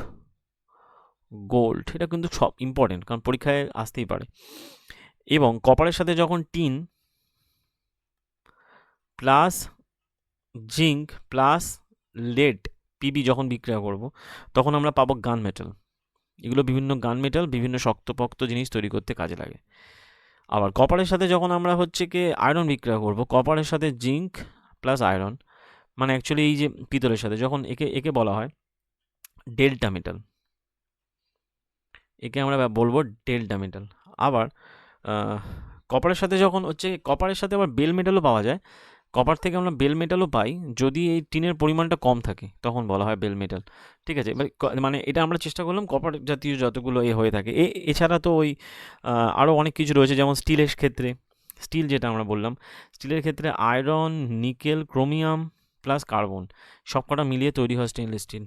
গোল্ড। এটা কিন্তু সব ইম্পর্টেন্ট, কারণ পরীক্ষায় আসতেই পারে। এবং কপারের সাথে যখন tin plus zinc plus lead PB যখন বিক্রিয়া করব, তখন আমরা পাবো গান মেটাল। এগুলো বিভিন্ন গান মেটাল বিভিন্ন শক্তপোক্ত জিনিস তৈরি করতে কাজে লাগে। আবার কপারের সাথে যখন আমরা হচ্ছে কি আয়রন বিক্রিয়া করব, কপারের সাথে জিঙ্ক প্লাস আয়রন, মানে অ্যাকচুয়ালি এই যে পিতলের সাথে যখন একে বলা হয় ডেল্টা মেটাল, একে আমরা বলবো ডেল্টা মেটাল। আবার কপারের সাথে যখন হচ্ছে কপারের সাথে আবার বেল মেটালও পাওয়া যায়, কপার থেকে আমরা বেল মেটালও পাই, যদি এই টিনের পরিমাণটা কম থাকে তখন বলা হয় বেল মেটাল। ঠিক আছে, এবার মানে এটা আমরা চেষ্টা করলাম কপার জাতীয় যতগুলো হয়ে থাকে। এছাড়া তো ওই আরও অনেক কিছু রয়েছে, যেমন স্টিলের ক্ষেত্রে, স্টিল যেটা আমরা বললাম, স্টিলের ক্ষেত্রে iron, nickel, chromium plus carbon সবকটা মিলিয়ে তৈরি হয় স্টেনলেস স্টিল।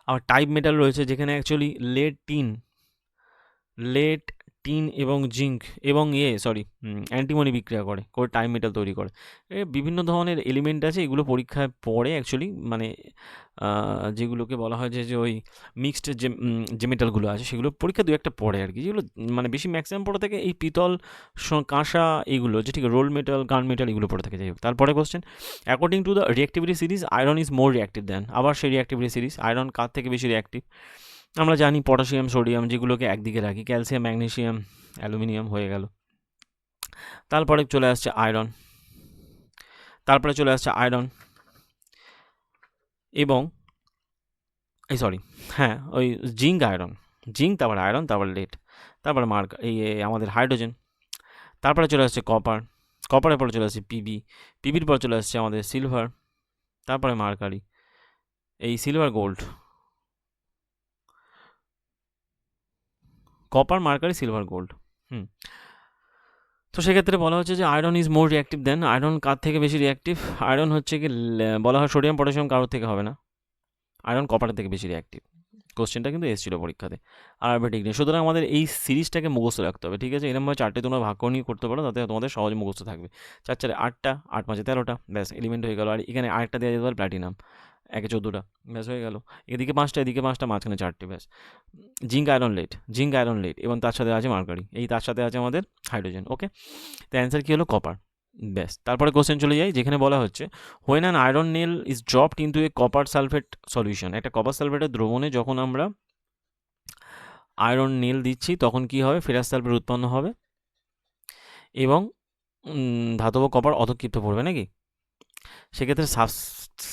আবার টাইপ মেটাল রয়েছে, যেখানে অ্যাকচুয়ালি লেড টিন এবং জিঙ্ক এবং অ্যান্টিমনি বিক্রিয়া করে টাইম মেটাল তৈরি করে। বিভিন্ন ধরনের এলিমেন্ট আছে, এগুলো পরীক্ষায় পড়ে অ্যাকচুয়ালি, মানে যেগুলোকে বলা হয় যে ওই মিক্সড যে মেটালগুলো আছে সেগুলো পরীক্ষা দু একটা পড়ে আর কি, যেগুলো মানে বেশি ম্যাক্সিমাম পড়ে থাকে এই পিতল, কাঁসা, এগুলো যে ঠিক রোল মেটাল, গান মেটাল, এগুলো পড়ে থাকে। যাই হোক, তারপরে question, according to the reactivity series iron is more reactive than? আবার সেই রিঅ্যাক্টিভিটি সিরিজ আয়রন কার থেকে বেশি রিঅ্যাক্টিভ? আমরা জানি পটাশিয়াম, সোডিয়াম, যেগুলোকে একদিকে রাখি, ক্যালসিয়াম, ম্যাগনেসিয়াম, অ্যালুমিনিয়াম হয়ে গেল। তারপরে চলে আসছে আয়রন এবং ওই জিঙ্ক আয়রন, তারপর আয়রন, তারপর লেড, তারপরে আমাদের হাইড্রোজেন। তারপরে চলে আসছে কপারের পরে চলে আসছে পিবির পর চলে আসছে আমাদের সিলভার, তারপরে মার্কারি, এই silver gold, copper, mercury, silver, gold. তো সেক্ষেত্রে বলা হচ্ছে যে iron is more reactive than? Iron কার থেকে বেশি রিঅ্যাক্টিভ? আয়রন হচ্ছে কি বলা হয় সোডিয়াম, পটাশিয়াম কারোর থেকে হবে না, আয়রন কপারের থেকে বেশি রিঅ্যাক্টিভ। কোশ্চেনটা কিন্তু এসেছিল পরীক্ষাতে আরবিটিক নিয়ে। সুতরাং আমাদের এই সিরিজটাকে মুখস্থ রাখতে হবে। ঠিক আছে, এরকমভাবে 4টে তোমরা ভাগ করে নিয়ে করতে পারো, তাতে তোমাদের সহজে মুখস্থ থাকবে। 4 4 8টা, 8 5 13টা, ব্যাস এলিমেন্ট হয়ে গেল। আর এখানে আরেকটা দেওয়া যেতে পারে প্ল্যাটিনাম, একে 14টা, ব্যাস হয়ে গেল। এদিকে 5টা, এদিকে 5টা, মাঝখানে 4টে, ব্যাস। জিঙ্ক আয়রন লেড এবং তার সাথে আছে মার্কারি, তার সাথে আছে আমাদের হাইড্রোজেন। ওকে, তো অ্যান্সার কী হলো? কপার। ব্যাস, তারপরে কোশ্চেন চলে যাই, যেখানে বলা হচ্ছে when an iron nail is dropped into a copper sulphate solution. একটা কপার সালফেটের দ্রবণে যখন আমরা আয়রন নেল দিচ্ছি তখন কি হবে? ফেরাস সালফেট উৎপন্ন হবে এবং ধাতব কপার অধক্ষিপ্ত পড়বে নাকি? সেক্ষেত্রে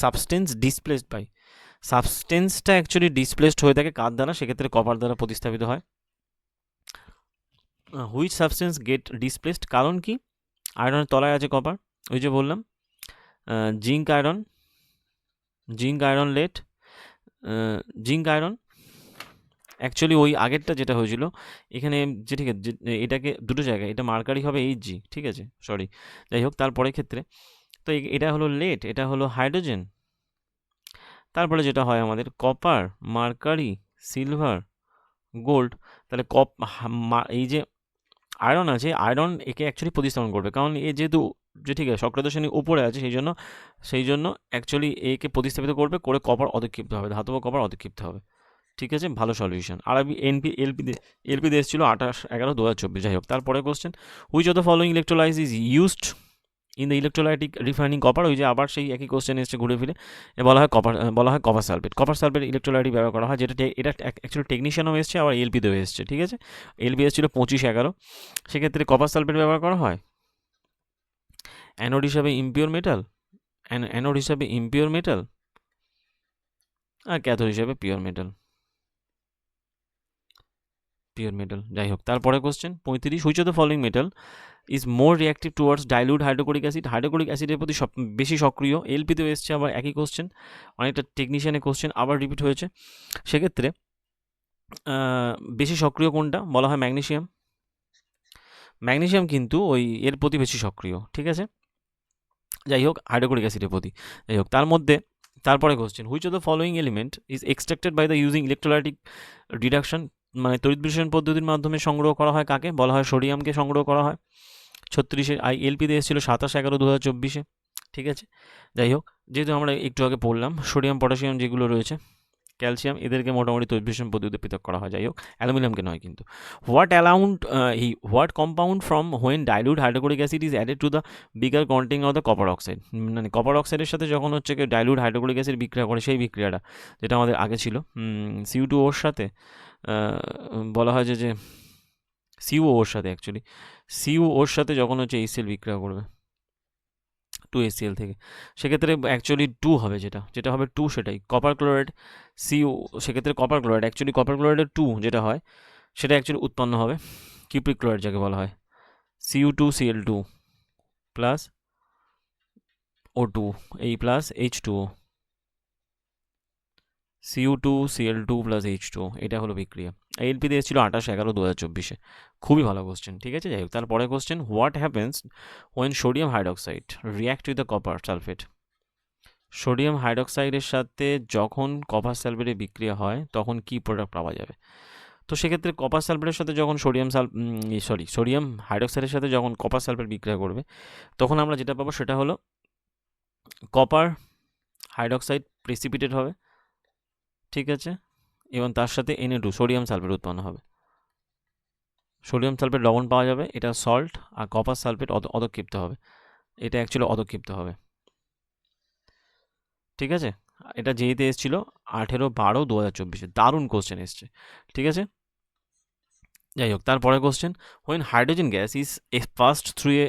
সাবস্টেন্স ডিসপ্লেসড বাই, সাবস্টেন্সটা অ্যাকচুয়ালি ডিসপ্লেসড হয়ে থাকে কার দ্বারা? সেক্ষেত্রে কপার দ্বারা প্রতিস্থাপিত হয়। Which substance get displaced? কারণ কি? আয়রনের তলায় আছে কপার, ওই যে বললাম zinc iron lead, zinc iron. Actually ওই আগেরটা যেটা হয়েছিল এখানে, যে ঠিক আছে, এটাকে দুটো জায়গায়, এটা মার্কারি হবে Hg, ঠিক আছে, সরি, যাই হোক, তারপরের ক্ষেত্রে তো এটা হলো লেট, এটা হলো হাইড্রোজেন। তারপরে যেটা হয় আমাদের কপার, মার্কারি, সিলভার, গোল্ড। তাহলে এই যে আয়রন আছে, আয়রন একে অ্যাকচুয়ালি প্রতিস্থাপন করবে, কারণ এ যেহেতু যে ঠিক আছে সক্রিয় শ্রেণী উপরে আছে, সেই জন্য অ্যাকচুয়ালি একে প্রতিস্থাপিত করে কপার অধক্ষিপ্ত হবে, ধাতব কপার অধক্ষিপ্ত হবে। ঠিক আছে, ভালো সলিউশন। আর আমি এলপিতে এসেছিল 28/11/2024। যাই হোক, তারপরে question, which of the following electrolyse is used in the electrolytic refining copper. ওই যে আবার সেই একই কোশ্চেন এসছে ঘুরে ফিরে, বলা হয় কপার সালফেট ইলেকট্রোলাইটিক ব্যবহার করা হয়, যেটা এটা অ্যাকচুয়ালি টেকনিশিয়ানও এসছে, আবার এলপিতেও এসছে। ঠিক আছে, এলপি এসেছিল 25/11, সেক্ষেত্রে কপার সালফেট ব্যবহার করা হয় অ্যানোড হিসাবে ইম্পিওর মেটাল, আর ক্যাথোড হিসাবে পিওর মেটাল। যাই হোক, তারপরে question 35, which of the following metal is more reactive towards dilute hydrochloric acid. Hydrochloric অ্যাসিডের প্রতি বেশি সক্রিয়। এলপিতেও এসছে আবার একই কোশ্চেন, অনেকটা টেকনিশিয়ানের কোশ্চেন আবার রিপিট হয়েছে। সেক্ষেত্রে বেশি সক্রিয় কোনটা? বলা হয় ম্যাগনেসিয়াম কিন্তু ওই এর প্রতি বেশি সক্রিয়। ঠিক আছে, যাই হোক, হাইড্রোক্লোরিক অ্যাসিডের প্রতি। যাই হোক, তারপরে question, which of the following element is extracted by the using electrolytic reduction, মানে তড়িৎ বিশ্লেষণ পদ্ধতির মাধ্যমে সংগ্রহ করা হয় কাকে? বলা হয় সোডিয়ামকে সংগ্রহ করা হয়। 36 এলপিতে এসেছিল 27/11/2024। ঠিক আছে, যাই হোক, যেহেতু আমরা একটু আগে পড়লাম সোডিয়াম, পটাশিয়াম যেগুলো রয়েছে, ক্যালসিয়াম, এদেরকে মোটামুটি তড়িৎ বিশ্লেষণ পদ্ধতিতে পৃথক করা হয়। যাই হোক, অ্যালুমিনিয়ামকে নয় কিন্তু। What compound from when dilute hydrochloric acid is added to the bigger containing of the copper oxide. মানে কপার অক্সাইডের সাথে যখন হচ্ছে কি ডাইলুট হাইড্রোক্লোরিক অ্যাসিড বিক্রিয়া করে, সেই বিক্রিয়াটা যেটা আমাদের আগে ছিল CO2 সাথে, বলা হয় যে CO সাথে, অ্যাকচুয়ালি CO সাথে যখন হচ্ছে HCl বিক্রিয়া করবে 2HCl থেকে, সেক্ষেত্রে অ্যাকচুয়ালি 2 হবে, যেটা হবে 2, সেটাই কপার ক্লোরাইড CO। সেক্ষেত্রে কপার ক্লোরাইডের 2 যেটা হয় সেটা অ্যাকচুয়ালি উৎপন্ন হবে কিউপ্রিক ক্লোরাইড, যাকে বলা হয় Cu2Cl2 প্লাস O2 এই plus H2O, Cu2Cl2 plus H2O, এটা হলো বিক্রিয়া। এলপিতে এসেছিল 28/11/2024। খুবই ভালো কোশ্চেন। ঠিক আছে, যাই হোক, তারপরে question, what happens when sodium hydroxide react with the copper sulphate. Sodium হাইড্রোক্সাইডের সাথে যখন কপার সালফেটের বিক্রিয়া হয় তখন কি প্রোডাক্ট পাওয়া যাবে? তো সেক্ষেত্রে কপার সালফেটের সাথে যখন সোডিয়াম হাইড্রোক্সাইডের সাথে যখন কপার সালফেট বিক্রিয়া করবে, তখন আমরা যেটা পাবো সেটা হলো কপার হাইড্রোক্সাইড প্রেসিপিটেট হবে। ঠিক আছে, এবং তার সাথে Na2 সোডিয়াম সালফেট উৎপন্ন হবে। সোডিয়াম সালফেট লবণ পাওয়া যাবে, এটা সল্ট, আর কপার সালফেট অধক্ষিপ্ত হবে, এটা অ্যাকচুয়ালি অধক্ষিপ্ত হবে। ঠিক আছে, এটা যেইতে এসেছিল 18/12/2024। দারুণ কোশ্চেন এসছে। ঠিক আছে, যাই হোক, তারপরে question, when hydrogen gas is passed through a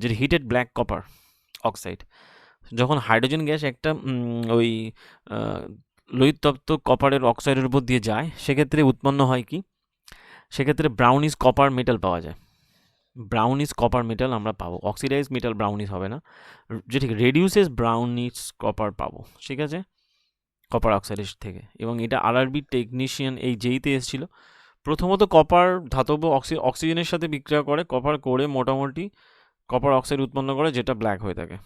যে হিটেড ব্ল্যাক কপার অক্সাইড। যখন হাইড্রোজেন গ্যাস একটা ওই লোহিতপ্ত কপারের অক্সাইডের উপর দিয়ে যায়, সেক্ষেত্রে উৎপন্ন হয় কি? সেক্ষেত্রে ব্রাউনিশ কপার মেটাল পাওয়া যায়। ব্রাউনিশ কপার মেটাল আমরা পাবো, অক্সিডাইজ মেটাল ব্রাউনিশ হবে না, যে ঠিক রেডিউসেস ব্রাউনিশ কপার পাবো। ঠিক আছে, কপার অক্সাইডের থেকে। এবং এটা আরআরবি টেকনিশিয়ান এই যেইতে এসেছিল। প্রথমত কপার ধাতব অক্সিজেনের সাথে বিক্রিয়া করে, কপার করে মোটামুটি কপার অক্সাইড উৎপন্ন করে, যেটা ব্ল্যাক হয়ে থাকে।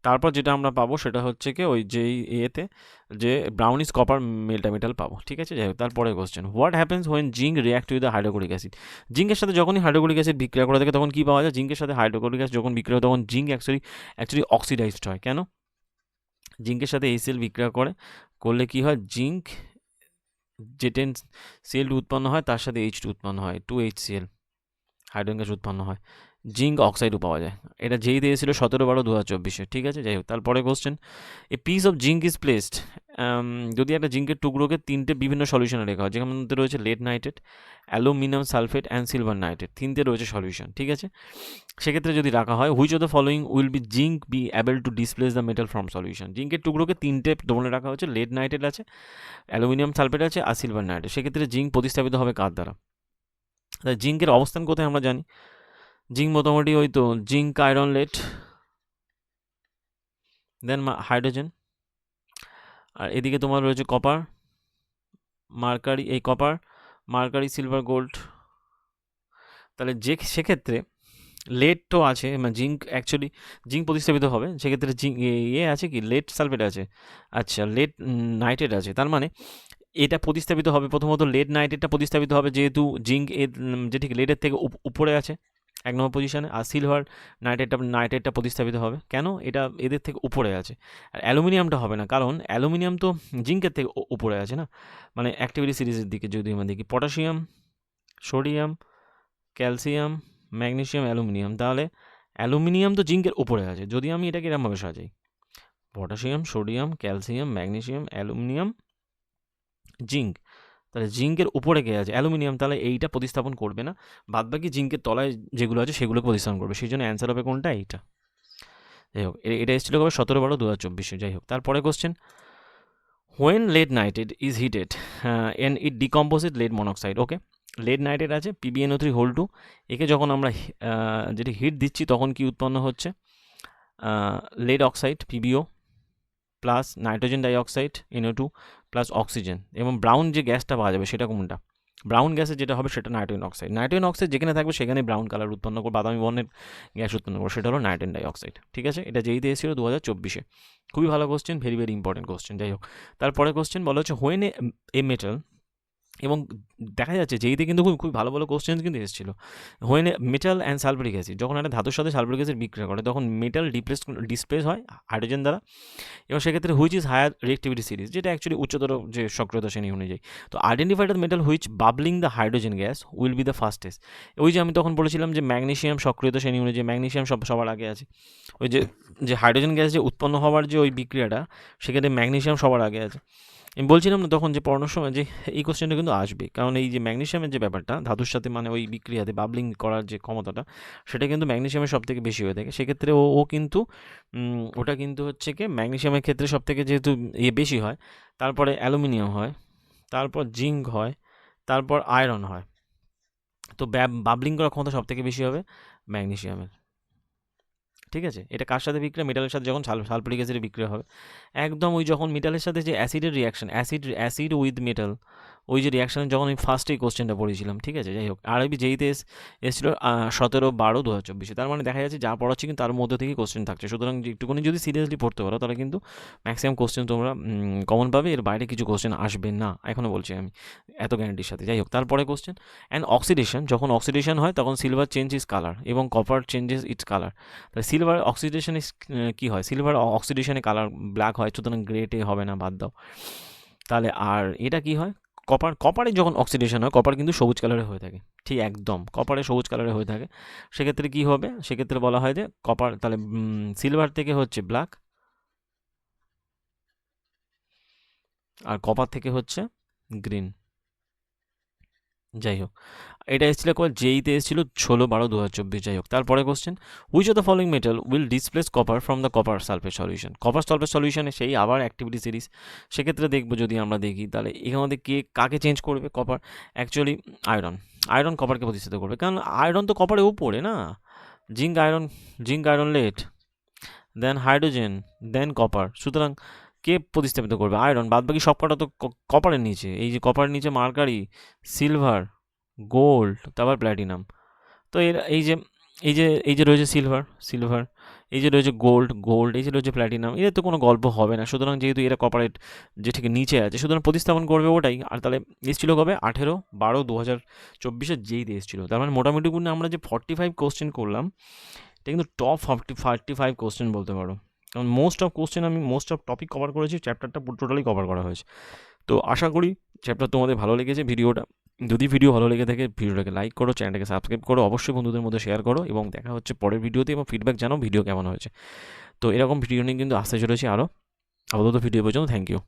তারপর যেটা আমরা পাবো সেটা হচ্ছে কি ওই যেই এতে যে ব্রাউনিশ কপার মেটাল পাবো। ঠিক আছে, যাই হোক, তারপরে question, what happens when zinc react with the hydrochloric acid. জিঙ্কের সাথে যখনই হাইড্রোক্লোরিক অ্যাসিড বিক্রিয়া করে থাকে তখন কি পাওয়া যায়? জিঙ্কের সাথে হাইড্রোক্লোরিক অ্যাসিড যখন বিক্রিয়া হয় তখন জিঙ্ক অ্যাকচুয়ালি অক্সিডাইজড হয়। কেন? জিঙ্কের সাথে HCl বিক্রিয়া করলে কি হয়, জিঙ্ক যে 10Cl2 উৎপন্ন হয় তার সাথে H2 উৎপন্ন হয়, 2HCl হাইড্রোজেন গ্যাস উৎপন্ন হয়, জিঙ্ক অক্সাইডও পাওয়া যায়। এটা যেই দিয়েছিল 17/12/2024, ঠিক আছে। যাই হোক, তারপরে question, a piece of zinc is placed, যদি একটা জিঙ্কের টুকরোকে 3টে বিভিন্ন সলিউশনে রেখা হয়, যেখানে মধ্যে রয়েছে lead nitrate, aluminium sulphate and silver nitrate, 3টে রয়েছে সলিউশন, ঠিক আছে। সেক্ষেত্রে যদি রাখা হয়, which of the following will be zinc be able to displace the metal from solution. জিঙ্কের টুকরোকে 3টে ডোমনে রাখা হচ্ছে, লেড নাইট্রেট আছে, অ্যালুমিনিয়াম সালফেট আছে আর সিলভার নাইট্রেট। সেক্ষেত্রে জিঙ্ক প্রতিস্থাপিত হবে কার দ্বারা? জিঙ্কের অবস্থান কোথায় আমরা জানি, জিঙ্ক মোটামুটি ওই তো জিঙ্ক আয়রন লেড, দেন হাইড্রোজেন, আর এদিকে তোমার রয়েছে কপার মার্কারি, এই কপার মার্কারি সিলভার গোল্ড। তাহলে সেক্ষেত্রে লেড তো আছে, মানে জিঙ্ক অ্যাকচুয়ালি জিঙ্ক প্রতিস্থাপিত হবে, সেক্ষেত্রে জিঙ্ক আছে কি, লেড সালফেট আছে, আচ্ছা লেড নাইট্রেট আছে। তার মানে এটা প্রতিস্থাপিত হবে, প্রথমত লেড নাইট্রেটটা প্রতিস্থাপিত হবে, যেহেতু জিঙ্ক যে ঠিক লেডের থেকে উপরে আছে 1 নম্বর পজিশনে, আর সিলভার নাইট্রেটটা প্রতিস্থাপিত হবে, কেন, এটা এদের থেকে উপরে আছে। আর অ্যালুমিনিয়ামটা হবে না, কারণ অ্যালুমিনিয়াম তো জিঙ্কের থেকে উপরে আছে না, মানে অ্যাক্টিভিটি সিরিজের দিকে যদি আমরা দেখি, potassium, sodium, calcium, magnesium, aluminium, তাহলে অ্যালুমিনিয়াম তো জিঙ্কের উপরে আছে। যদি আমি এটাকে এরকমভাবে সাজাই, potassium, sodium, calcium, magnesium, aluminium, zinc, তাহলে জিঙ্কের উপরে কে আছে, অ্যালুমিনিয়াম, তাহলে এইটা প্রতিস্থাপন করবে না, বাদবাকি জিঙ্কের তলায় যেগুলো আছে সেগুলোকে প্রতিস্থাপন করবে, সেই জন্য অ্যান্সার হবে কোনটা, এইটা। যাই হোক, এটা এসেছিল কবে, 17/12/2024। যাই হোক, তারপরে question, when lead nitrate is heated and it decomposed lead monoxide. Okay, lead nitrate আছে PbNO3(2), একে যখন আমরা যেটি হিট দিচ্ছি তখন কি উৎপন্ন হচ্ছে, lead oxide PbO plus nitrogen dioxide NO2 plus oxygen, এবং ব্রাউন যে গ্যাসটা পাওয়া যাবে সেটা কোনটা, ব্রাউন গ্যাসে যেটা হবে সেটা নাইট্রোজেন অক্সাইড। নাইট্রোজেন অক্সাইড যেখানে থাকবে সেখানে ব্রাউন কালার উৎপন্ন করবে, বাদামি বর্ণের গ্যাস উৎপন্ন করবে, সেটা হলো নাইট্রোজেন ডাইঅক্সাইড, ঠিক আছে। এটা যেই দিয়েছিল 2024, খুবই ভালো question, very very important question. যাই হোক, তারপরে কোশ্চেন বলা হচ্ছে, হোয়েন এ মেটাল, এবং দেখা যাচ্ছে যেইতে কিন্তু খুব ভালো ভালো কোশ্চেন কিন্তু এসেছিলো, when metal and sulphuric acid, যখন একটা ধাতুর সাথে সালফারিক অ্যাসিড বিক্রিয়া করে তখন মেটাল ডিসপ্লেস হয় হাইড্রোজেন দ্বারা, এবং সেক্ষেত্রে which is higher reactivity series, যেটা অ্যাকচুয়ালি উচ্চতর যে সক্রিয়তা শ্রেণী অনুযায়ী। তো identified the metal which bubbling the hydrogen gas will be the fastest. ওই যে আমি তখন বলেছিলাম যে ম্যাগনেসিয়াম সক্রিয়তা শ্রেণী অনুযায়ী ম্যাগনেসিয়াম সবার আগে আছে, ওই যে হাইড্রোজেন গ্যাস যে উৎপন্ন হওয়ার যে ওই বিক্রিয়াটা, সেখানে ম্যাগনেসিয়াম সবার আগে আছে। আমি বলছিলাম না তখন যে পড়ানোর সময় যে এই কোশ্চেনটা কিন্তু আসবে, কারণ এই যে ম্যাগনেসিয়ামের যে ব্যাপারটা ধাতুর সাথে, মানে ওই বিক্রিয়াতে বাবলিং করার যে ক্ষমতাটা, সেটা কিন্তু ম্যাগনেসিয়ামের সব থেকে বেশি হয়ে থাকে। সেক্ষেত্রে ও কিন্তু ওটা কিন্তু হচ্ছে কি, ম্যাগনেসিয়ামের ক্ষেত্রে সব থেকে যেহেতু বেশি হয়, তারপরে অ্যালুমিনিয়াম হয়, তারপর জিঙ্ক হয়, তারপর আয়রন হয়। তো বাবলিং করার ক্ষমতা সব থেকে বেশি হবে ম্যাগনেসিয়ামের, ঠিক আছে। এটা কার সাথে বিক্রিয়া, মেটালের সাথে যখন সালফারিক অ্যাসিডের বিক্রিয়া হবে, একদম ওই যখন মেটালের সাথে যে অ্যাসিডের রিয়াকশন, অ্যাসিড উইথ মেটাল, ওই যে রিয়াকশানের যখন আমি ফার্স্টেই কোশ্চেনটা পড়েছিলাম, ঠিক আছে। যাই হোক, আরবি যেইতে এসেছিল 17/12/2024, তার মানে দেখা যাচ্ছে যা পড়াচ্ছি কিন্তু তার মধ্যে থেকেই কোশ্চেন থাকছে। সুতরাং একটুখানি যদি সিরিয়াসলি পড়তে পারো তাহলে কিন্তু ম্যাক্সিমাম কোশ্চেন তোমরা কমন পাবে, এর বাইরে কিছু কোশ্চেন আসবে না, এখনও বলছি আমি এত গ্যারান্টির সাথে। যাই হোক, তারপরে কোশ্চেন, অ্যান্ড অক্সিডেশন, যখন অক্সিডেশন হয় তখন সিলভার চেঞ্জ ইস কালার এবং কপার চেঞ্জেস ইটস কালার। তাহলে সিলভার অক্সিডেশনে কী হয়, সিলভার অক্সিডেশনে কালার ব্ল্যাক হয়, সুতরাং গ্রেটে হবে না, বাদ দাও। তাহলে আর এটা কি হয়, কপারে যখন অক্সিডেশন হয় কপার কিন্তু সবুজ কালারে হয়ে থাকে, ঠিক একদম কপারে সবুজ কালারে হয়ে থাকে। সেক্ষেত্রে কি হবে, সেক্ষেত্রে বলা হয় যে কপার, তাহলে সিলভার থেকে হচ্ছে ব্ল্যাক আর কপার থেকে হচ্ছে গ্রিন। যাই হোক, এটা এসেছিল যেইতে এসেছিল 16/12/2024। যাই হোক, তারপরে question, which of the following metal will displace copper from the copper sulphate solution. Copper sulphate সলিউশনে সেই আবার অ্যাক্টিভিটি সিরিজ, সেক্ষেত্রে দেখবো যদি আমরা দেখি তাহলে এখানে মধ্যে কাকে চেঞ্জ করবে, কপার, অ্যাকচুয়ালি আয়রন কপারকে প্রতিষ্ঠিত করবে, কারণ আয়রন তো কপারের উপরে না, জিঙ্ক আয়রন লেড, দেন হাইড্রোজেন, দেন কপার, সুতরাং কে প্রতিস্থাপিত করবে, আয়রন, বাদবাকি সব কটা তো কপারের নিচে, এই যে কপারের নিচে মার্কারি, সিলভার, গোল্ড, তারপর প্ল্যাটিনাম। তো এই যে রয়েছে সিলভার, এই যে রয়েছে গোল্ড, এই যে রয়েছে প্ল্যাটিনাম, এদের তো কোনো গল্প হবে না। সুতরাং যেহেতু এরা কপারেট যে ঠিক নিচে আছে, সুতরাং প্রতিস্থাপন করবে ওটাই। আর তাহলে এসেছিল কবে, 18/12/2024 যেই এসেছিল। তার মানে মোটামুটি আমরা যে 45 কোশ্চেন করলাম, এটা কিন্তু টপ 45 কোশ্চেন বলতে পারো। কারণ মোস্ট অফ টপিক কভার করেছি, চ্যাপ্টারটা টোটালি কভার করা হয়েছে। তো আশা করি চ্যাপ্টার তোমাদের ভালো লেগেছে ভিডিওটা। যদি ভিডিও ভালো লেগে থাকে ভিডিওটাকে লাইক করো, চ্যানেলটাকে সাবস্ক্রাইব করো, অবশ্যই বন্ধুদের মধ্যে শেয়ার করো, এবং দেখা হচ্ছে পরের ভিডিওতে, এবং ফিডব্যাক জানাও ভিডিও কেমন হয়েছে। তো এরকম ভিডিও নিয়ে কিন্তু আসতে চলেছি আরও। আপাতত ভিডিও পর্যন্ত থ্যাংক ইউ।